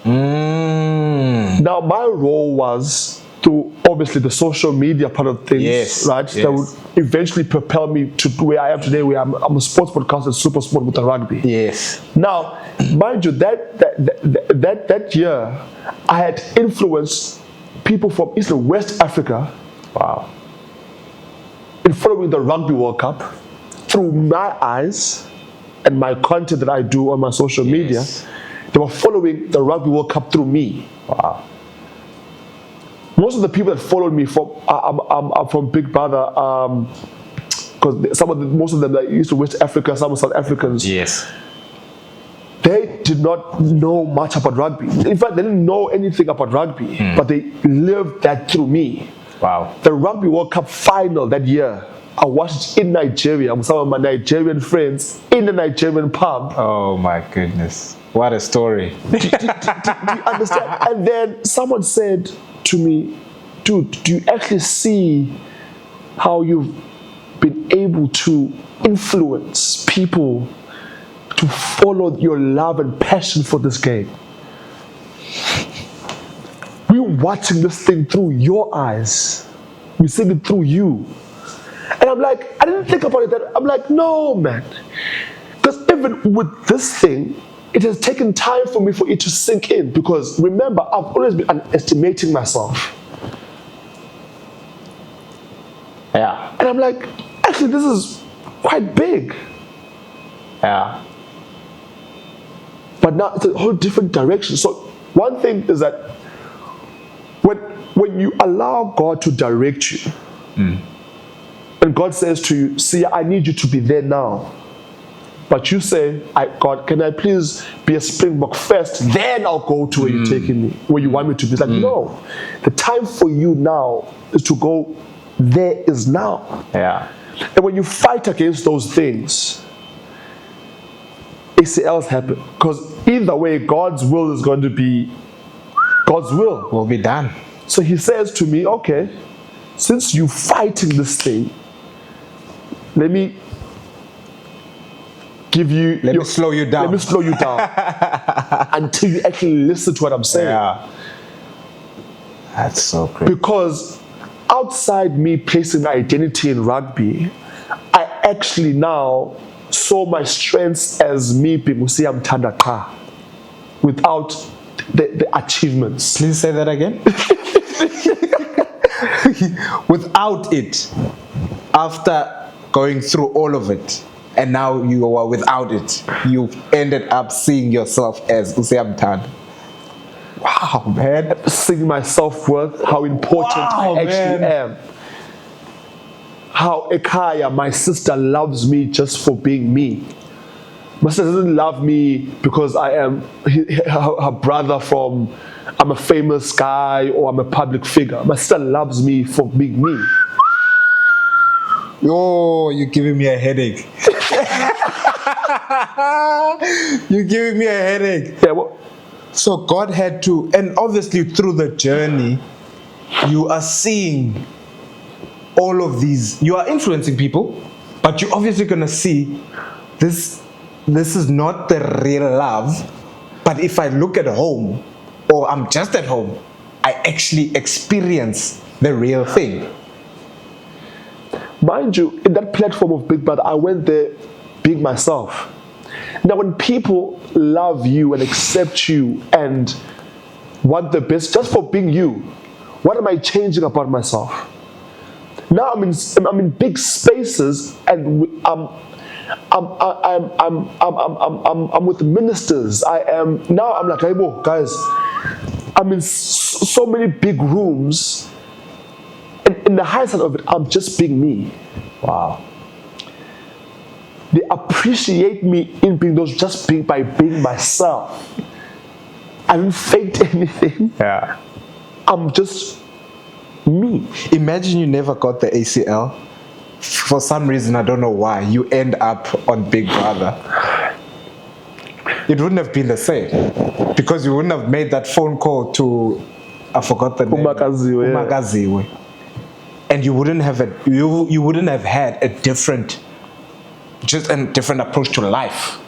Now my role was to obviously the social media part of things, right? That would eventually propel me to where I am today, where I'm a sports broadcaster, super sport with the rugby. Yes. Now, mind you, that year, I had influenced people from East and West Africa. Wow. In following the Rugby World Cup through my eyes and my content that I do on my social media. They were following the Rugby World Cup through me. Wow. Most of the people that followed me are from Big Brother, because most of them that used to West Africa, some are South Africans. Yes. They did not know much about rugby. In fact, they didn't know anything about rugby, but they lived that through me. Wow. The Rugby World Cup final that year, I watched it in Nigeria with some of my Nigerian friends in the Nigerian pub. Oh my goodness. What a story. Do you understand? And then someone said to me, dude, do you actually see how you've been able to influence people to follow your love and passion for this game? We're watching this thing through your eyes. We're seeing it through you. And I'm like, I didn't think about it that. I'm like, no, man. Because even with this thing, it has taken time for me for it to sink in. Because remember, I've always been underestimating myself. Yeah. And I'm like, actually, this is quite big. Yeah. But now it's a whole different direction. So one thing is that when you allow God to direct you, and God says to you, see, I need you to be there now. But you say, God, can I please be a Springbok first? Then I'll go to where you're taking me, where you want me to be. It's like, no. The time for you now is to go, there is now. Yeah. And when you fight against those things, ACLs happen. Because either way, God's will is going to be, God's will be done. So he says to me, okay, since you're fighting this thing, let me give you... Let me slow you down. Let me slow you down until you actually listen to what I'm saying. Yeah. That's so crazy. Because outside me placing my identity in rugby, I actually now saw my strengths as me being SIYAMTHANDA without the achievements. Please say that again. Without it, after going through all of it, and now you are without it, you ended up seeing yourself as SIYAMTHANDA. Wow, man. Seeing my self-worth, how important I actually am. How Ekaya, my sister, loves me just for being me. My sister doesn't love me because I am her brother from, I'm a famous guy or I'm a public figure. My sister loves me for being me. Oh, you're giving me a headache. You're giving me a headache. Yeah, well, so God had to, and obviously through the journey, you are seeing all of these. You are influencing people, but you're obviously going to see this is not the real love. But if I look at home, or I'm just at home, I actually experience the real thing. mind you, in that platform of Big Brother, I went there being myself. Now, when people love you and accept you and want the best just for being you, what am I changing about myself? Now I'm in big spaces, and I'm with ministers. I'm like, hey, whoa, guys, I'm in so many big rooms, and in the high side of it, I'm just being me. Wow. They appreciate me in being by being myself. I haven't faked anything. Yeah. I'm just me. Imagine you never got the ACL. For some reason, I don't know why, you end up on Big Brother. It wouldn't have been the same, because you wouldn't have made that phone call to, I forgot the name, Umakaziwe. Yeah. And you wouldn't have had a different approach to life.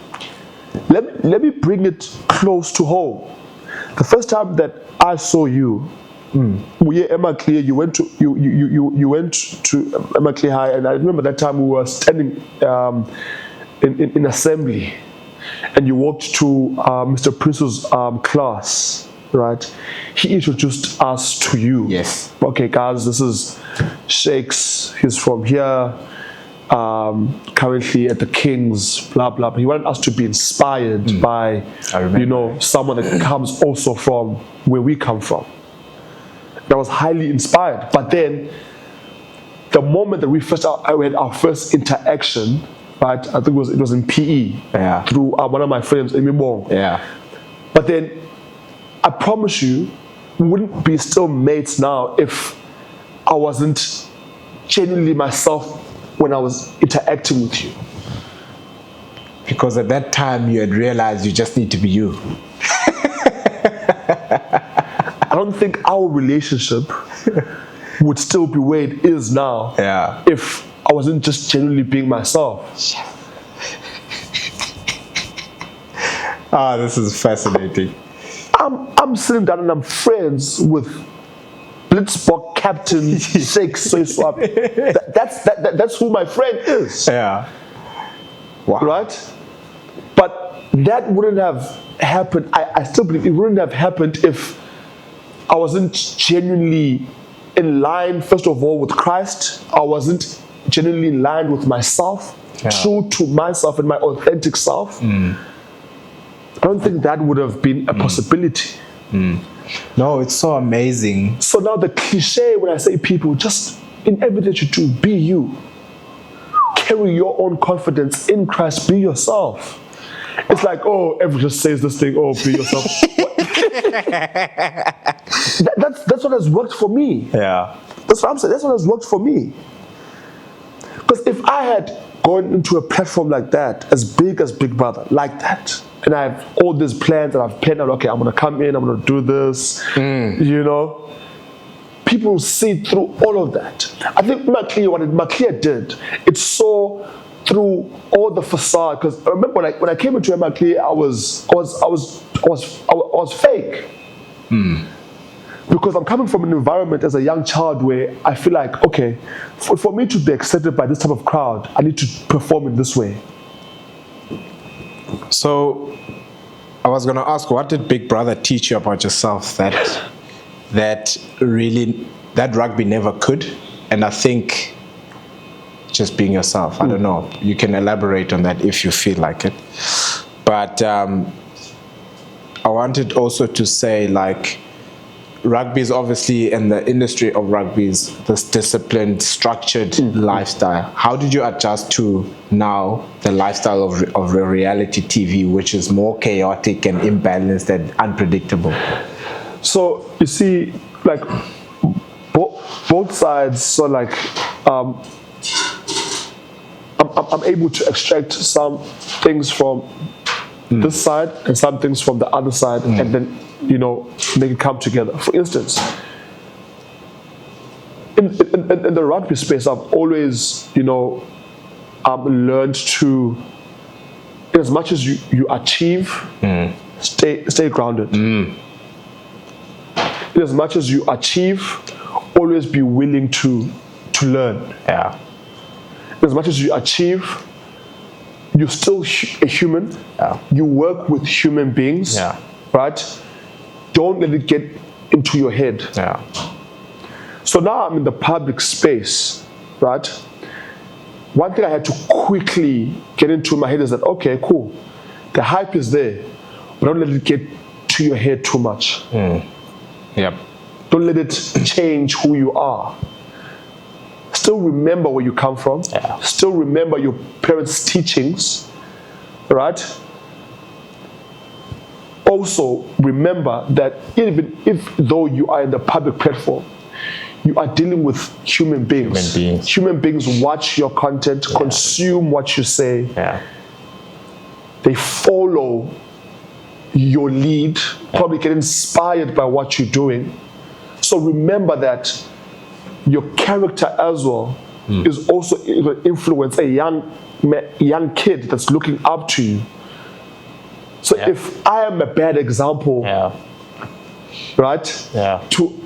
Let me bring it close to home. The first time that I saw you, Emma Clear, you went to Emma Clear High, and I remember that time we were standing in assembly, and you walked to Mr. Prince's class, right? He introduced us to you. Yes. Okay, guys, this is Shakes. He's from here. Currently at the Kings, blah blah. He wanted us to be inspired by, someone that comes also from where we come from. That was highly inspired. But then, the moment that we had our first interaction, right? I think it was in PE, through one of my friends, Amy Bong. Yeah. But then, I promise you, we wouldn't be still mates now if I wasn't genuinely myself when I was interacting with you. Because at that time you had realized you just need to be you. I don't think our relationship would still be where it is now if I wasn't just genuinely being myself. This is fascinating. I'm sitting down and I'm friends with Blitzbock Captain Shakes So Swap. That's who my friend is. Yeah. Wow. Right? But that wouldn't have happened. I still believe it wouldn't have happened if I wasn't genuinely in line, first of all, with Christ. I wasn't genuinely in line with myself, true to myself and my authentic self. I don't think that would have been a possibility. No, it's so amazing. So now the cliche when I say people, just in everything you do, be you. Carry your own confidence in Christ, be yourself. It's like, everyone just says this thing, be yourself. That's what has worked for me. Yeah. That's what I'm saying. That's what has worked for me. Because if I had gone into a platform like that, as big as Big Brother, like that, and I have all these plans and I've planned out, okay, I'm going to come in, I'm going to do this, people will see through all of that. I think what Maclear did, it saw through all the facade. Because I remember when I came into Maclear, I was fake. Because I'm coming from an environment as a young child where I feel like, okay, for me to be accepted by this type of crowd, I need to perform in this way. So, I was going to ask, what did Big Brother teach you about yourself that rugby never could? And I think just being yourself. I don't know. You can elaborate on that if you feel like it. But I wanted also to say, like, rugby is obviously, in the industry of rugby, is this disciplined, structured lifestyle. How did you adjust to now the lifestyle of reality TV, which is more chaotic and imbalanced and unpredictable? So you see, like both sides. So like, I'm able to extract some things from this side and some things from the other side, and then make it come together. For instance, in the rugby space, I've always learned to, as much as you achieve, stay grounded. As much as you achieve, always be willing to learn. Yeah. as much as you achieve, you're still a human. Yeah. You work with human beings. Yeah. Right? Don't let it get into your head. Yeah. So now I'm in the public space, right? One thing I had to quickly get into my head is that, okay, cool. The hype is there, but don't let it get to your head too much. Yep. Don't let it change who you are. Still remember where you come from. Yeah. Still remember your parents' teachings, right? Also, remember that even if though you are in the public platform, you are dealing with human beings. Human beings watch your content, consume what you say. Yeah. They follow your lead, probably get inspired by what you're doing. So remember that your character as well is also going to influence a young kid that's looking up to you. So if I am a bad example, right, to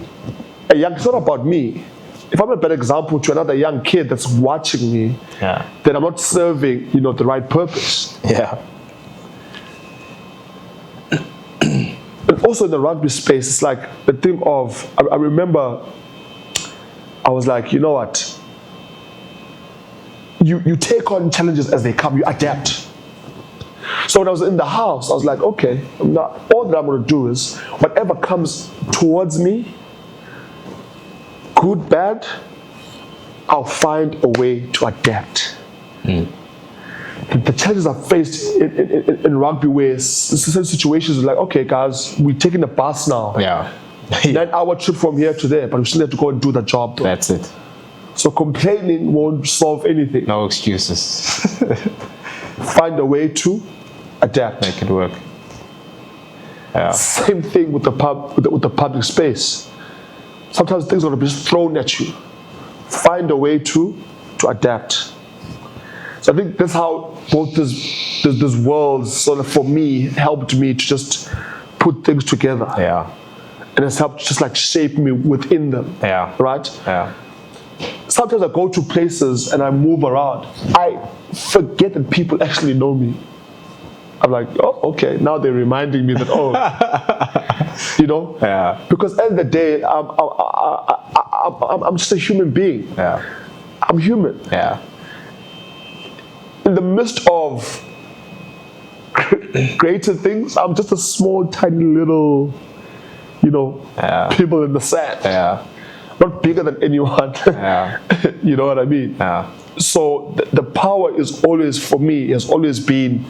a young, it's not about me. If I'm a bad example to another young kid that's watching me, then I'm not serving, the right purpose. Yeah. And also in the rugby space, it's like the thing of, I remember, I was like, you know what? You take on challenges as they come, you adapt. So when I was in the house, I was like, okay, all that I'm going to do is whatever comes towards me, good, bad, I'll find a way to adapt. The challenges I faced in rugby where certain situations are like, okay, guys, we're taking the bus now. Yeah. 9-hour trip from here to there, but we still have to go and do the job though. That's it. So complaining won't solve anything. No excuses. Find a way to adapt. Make it work. Yeah. Same thing with the public space. Sometimes things are going to be thrown at you. Find a way to adapt. So I think that's how both these worlds sort of, for me, helped me to just put things together. Yeah. And it's helped just like shape me within them. Yeah. Right? Yeah. Sometimes I go to places and I move around. I forget that people actually know me. I'm like, oh, okay. Now they're reminding me that, Yeah. Because at the end of the day, I'm just a human being. Yeah. I'm human. Yeah. In the midst of greater things, I'm just a small, tiny little, people in the sand. Yeah. Not bigger than anyone. Yeah. You know what I mean? Yeah. So the power is always, for me, has always been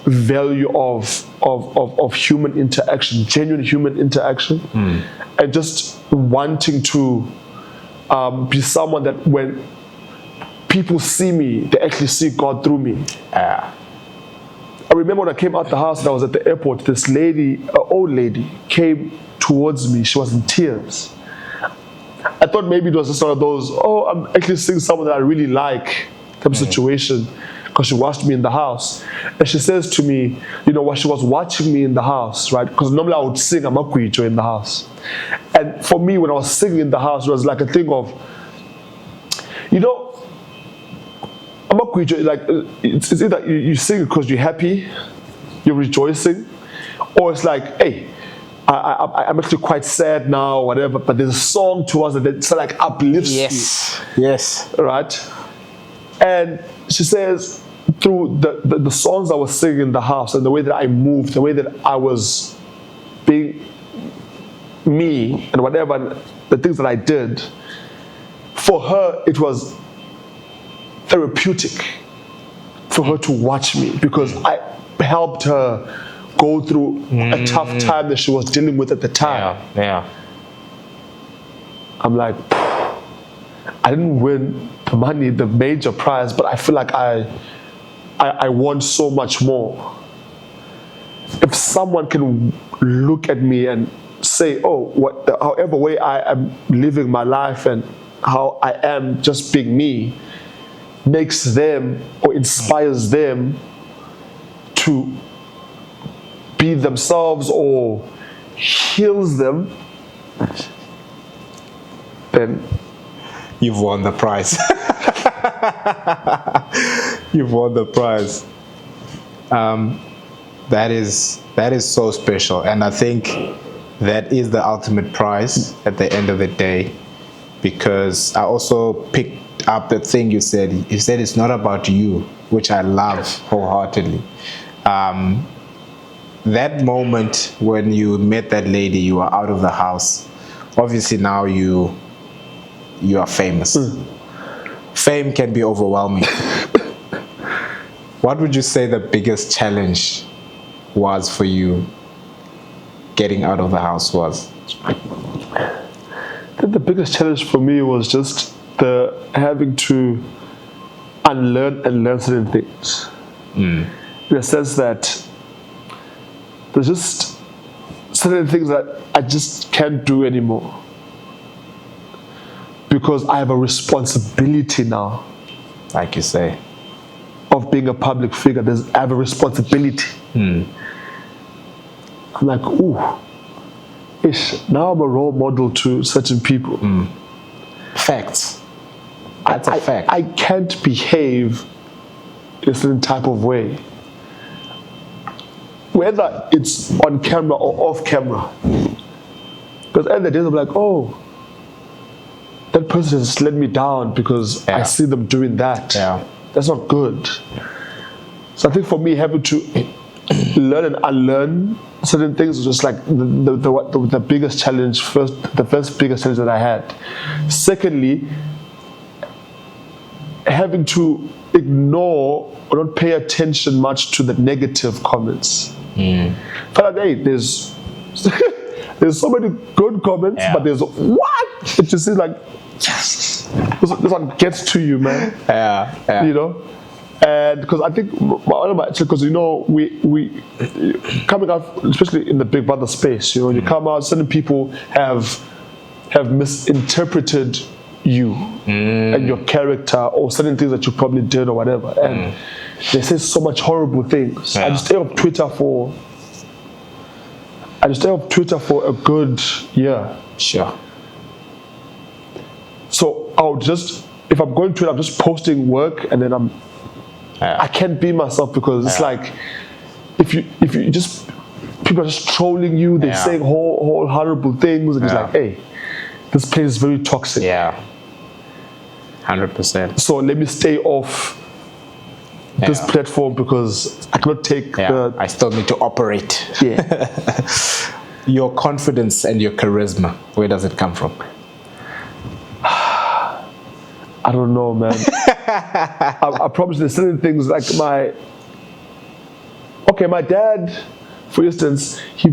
value of human interaction, genuine human interaction, and just wanting to be someone that when people see me, they actually see God through me. I remember when I came out the house and I was at the airport, this lady, an old lady, came towards me. She was in tears. I thought maybe it was just one of those, I'm actually seeing someone that I really like type of situation, because she watched me in the house. And she says to me, while she was watching me in the house, right? Because normally I would sing a Jwacu in the house. And for me, when I was singing in the house, it was like a thing of, a Jwacu, like, it's either you sing because you're happy, you're rejoicing, or it's like, hey, I'm actually quite sad now, or whatever, but there's a song to us that sort of like uplifts you. Yes. Right? And she says, through the songs I was singing in the house and the way that I moved, the way that I was being me and whatever, the things that I did, for her, it was therapeutic for her to watch me, because I helped her go through a tough time that she was dealing with at the time. Yeah. I'm like, I didn't win the money, the major prize, but I feel like I won so much more. If someone can look at me and say, however way I am living my life and how I am just being me, makes them or inspires them to be themselves or heals them, then you've won the prize. You've won the prize. That is so special, and I think that is the ultimate prize at the end of the day, because I also picked up the thing you said. You said it's not about you, which I love wholeheartedly. That moment when you met that lady, you were out of the house. Obviously now you are famous. Fame can be overwhelming. What would you say the biggest challenge was for you getting out of the house was? I think the biggest challenge for me was just the having to unlearn and learn certain things. In the sense that there's just certain things that I just can't do anymore. Because I have a responsibility now. Like you say. Of being a public figure. I have a responsibility. I'm like, ooh, now I'm a role model to certain people. Facts. That's a fact. I can't behave in a certain type of way. Whether it's on camera or off camera. Because at the end of the day, I'm like, oh, that person has let me down because I see them doing that. That's not good. So I think for me, having to learn and unlearn certain things was just like the biggest challenge. The first biggest challenge that I had. Secondly, having to ignore or not pay attention much to the negative comments. But hey, there's so many good comments, but there's what? It just seems like this one gets to you, man. You know, and because I think because you know we coming out, especially in the Big Brother space, you know, you come out, certain people have misinterpreted you and your character or certain things that you probably did or whatever, and they say so much horrible things. I just stay off Twitter for a good year. Sure. So I'll just, if I'm going to it, I'm just posting work, and then I can't be myself because it's like if you just, people are just trolling you, they're saying whole horrible things, and it's like, hey, this place is very toxic. 100%. So let me stay off this platform because I cannot take I still need to operate. Your confidence and your charisma, where does it come from? I don't know, man. I promise there's certain things like my dad, for instance, he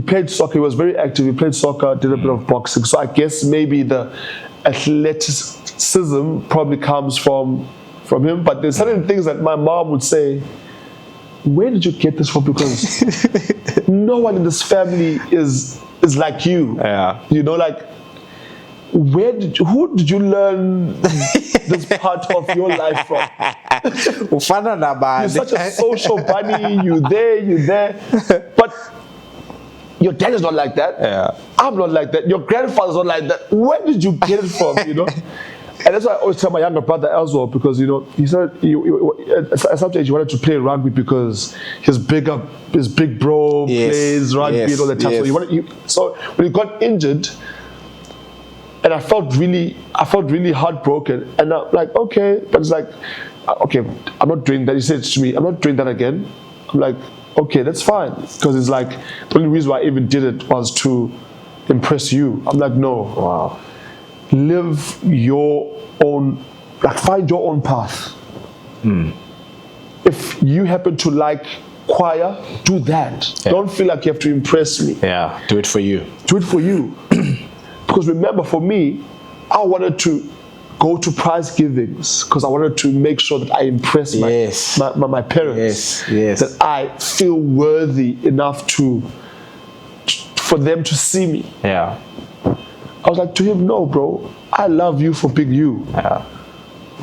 played soccer. He was very active. He played soccer, did a bit of boxing. So I guess maybe the athleticism probably comes from him. But there's certain things that my mom would say, where did you get this from? Because no one in this family is like you. You know, like, who did you learn this part of your life from? You're such a social bunny, you there. But your dad is not like that. I'm not like that. Your grandfather's not like that. Where did you get it from, you know? And that's why I always tell my younger brother as well, because, you know, he said at some stage he wanted to play rugby because his big bro plays rugby and all the time. So when he got injured, and I felt really heartbroken. And I'm like, okay, but it's like, okay, I'm not doing that. He said to me, I'm not doing that again. I'm like, okay, that's fine. Because it's like, the only reason why I even did it was to impress you. I'm like, no. Wow. Live your own, like, find your own path. If you happen to like choir, do that. Don't feel like you have to impress me. Do it for you. Do it for you. Because remember, for me, I wanted to go to prize givings because I wanted to make sure that I impress my parents. That I feel worthy enough for them to see me. I was like to him, no, bro, I love you for being you.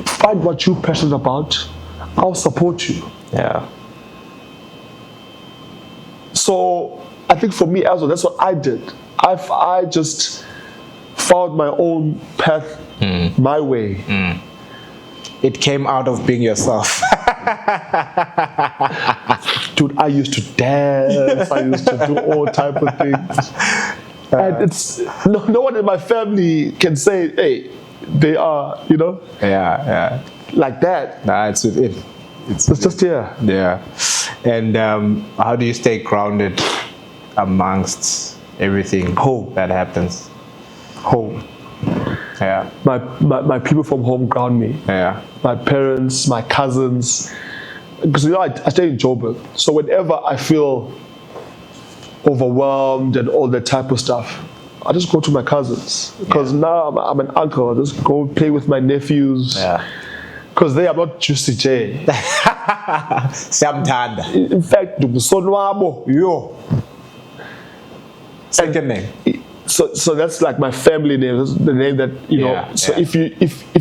Find what you're passionate about. I'll support you. So I think for me as well, that's what I did. I just found my own path, my way. it came out of being yourself? Dude, I used to dance. I used to do all type of things. And it's no one in my family can say, hey, they are, like that. Nah, it's within. It's just here. Yeah. And how do you stay grounded amongst everything that happens? Home. Yeah. My people from home ground me. Yeah. My parents, my cousins. Because I stay in Joburg. So whenever I feel overwhelmed and all that type of stuff, I just go to my cousins. Because now I'm an uncle. I just go play with my nephews. Yeah. Because they are not Jucy Jay. SIYAMTHANDA. In fact, yo. Second name. So that's like my family name. That's the name that know. So if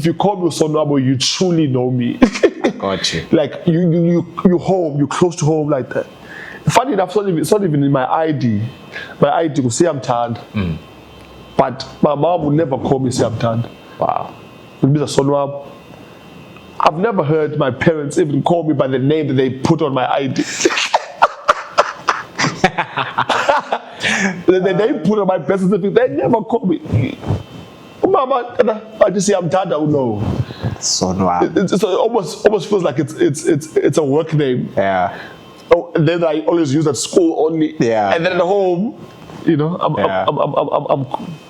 you call me Sonwabo, you truly know me. Got you. Like you home, you close to home like that. Funny enough, it's not even in my ID. My ID will say SIYAMTHANDA. But my mom would never call me SIYAMTHANDA. Wow. It would be the Sonwabo. I've never heard my parents even call me by the name that they put on my ID. The name put on my birth certificate, they never call me. Mama, I just say SIYAMTHANDA. No. Sonwabo. It almost feels like it's a work name. Yeah. Oh, and then I always use at school only. Yeah. And then at home, I'm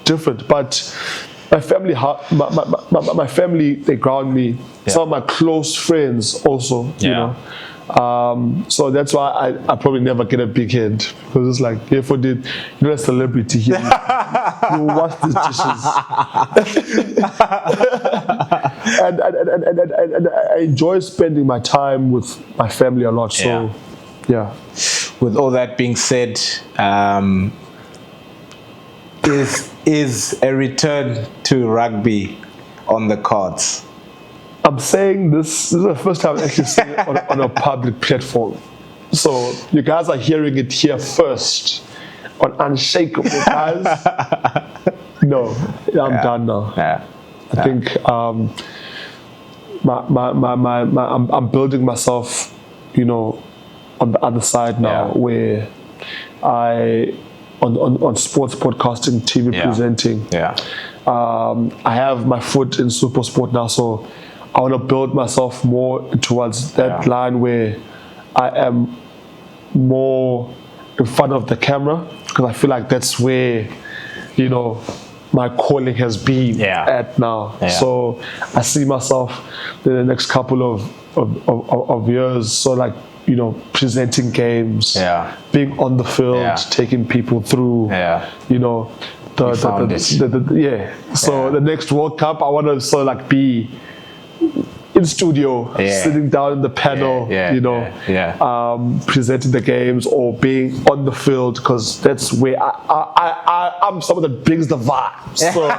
different. But my family, my family, they ground me. Yeah. Some of my close friends also, so that's why I probably never get a big head, because it's like, if I did, you're a celebrity here. You wash these dishes. and I enjoy spending my time with my family a lot. So, yeah. With all that being said, is a return to rugby on the cards? I'm saying this is the first time I actually saying it on a public platform. So you guys are hearing it here first on Unshakable, guys. No, I'm done now. Yeah. I think I'm building myself, on the other side now, where on sports podcasting, TV presenting. Yeah. I have my foot in super sport now, so I want to build myself more towards that line where I am more in front of the camera, because I feel like that's where, my calling has been at now. Yeah. So I see myself in the next couple of years, so like, presenting games, being on the field, taking people through, So the next World Cup, I want to sort of like be in studio, sitting down in the panel, presenting the games or being on the field, because that's where I'm someone that brings the vibe. So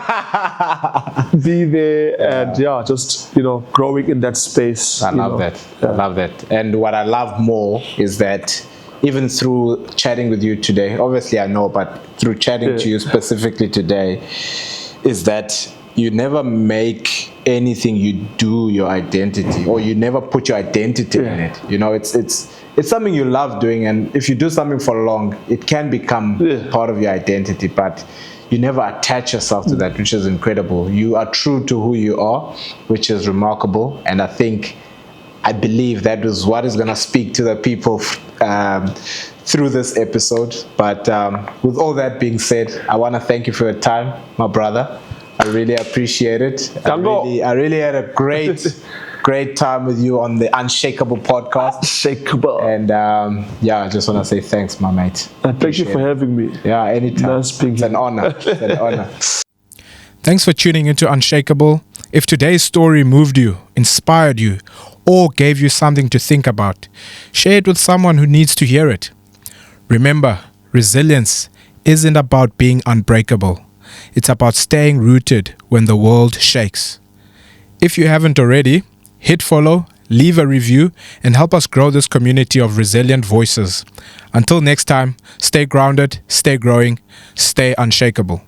be there and just growing in that space. I love that. I love that. And what I love more is that even through chatting with you today, obviously I know, but through chatting to you specifically today, is that you never make anything you do your identity, or you never put your identity in it. It's something you love doing, and if you do something for long, it can become part of your identity, but you never attach yourself to that, which is incredible. You are true to who you are, which is remarkable, and I believe that is what is going to speak to the people through this episode. But with all that being said, I want to thank you for your time, my brother. I really appreciate it. I really had a great time with you on the Unshakable podcast. Unshakable. And I just want to say thanks, my mate. Thank you for having me. Yeah, anytime. Nice being here. It's an honor. It's an honor. Thanks for tuning into Unshakable. If today's story moved you, inspired you, or gave you something to think about, share it with someone who needs to hear it. Remember, resilience isn't about being unbreakable. It's about staying rooted when the world shakes. If you haven't already, hit follow, leave a review, and help us grow this community of resilient voices. Until next time, stay grounded, stay growing, stay unshakable.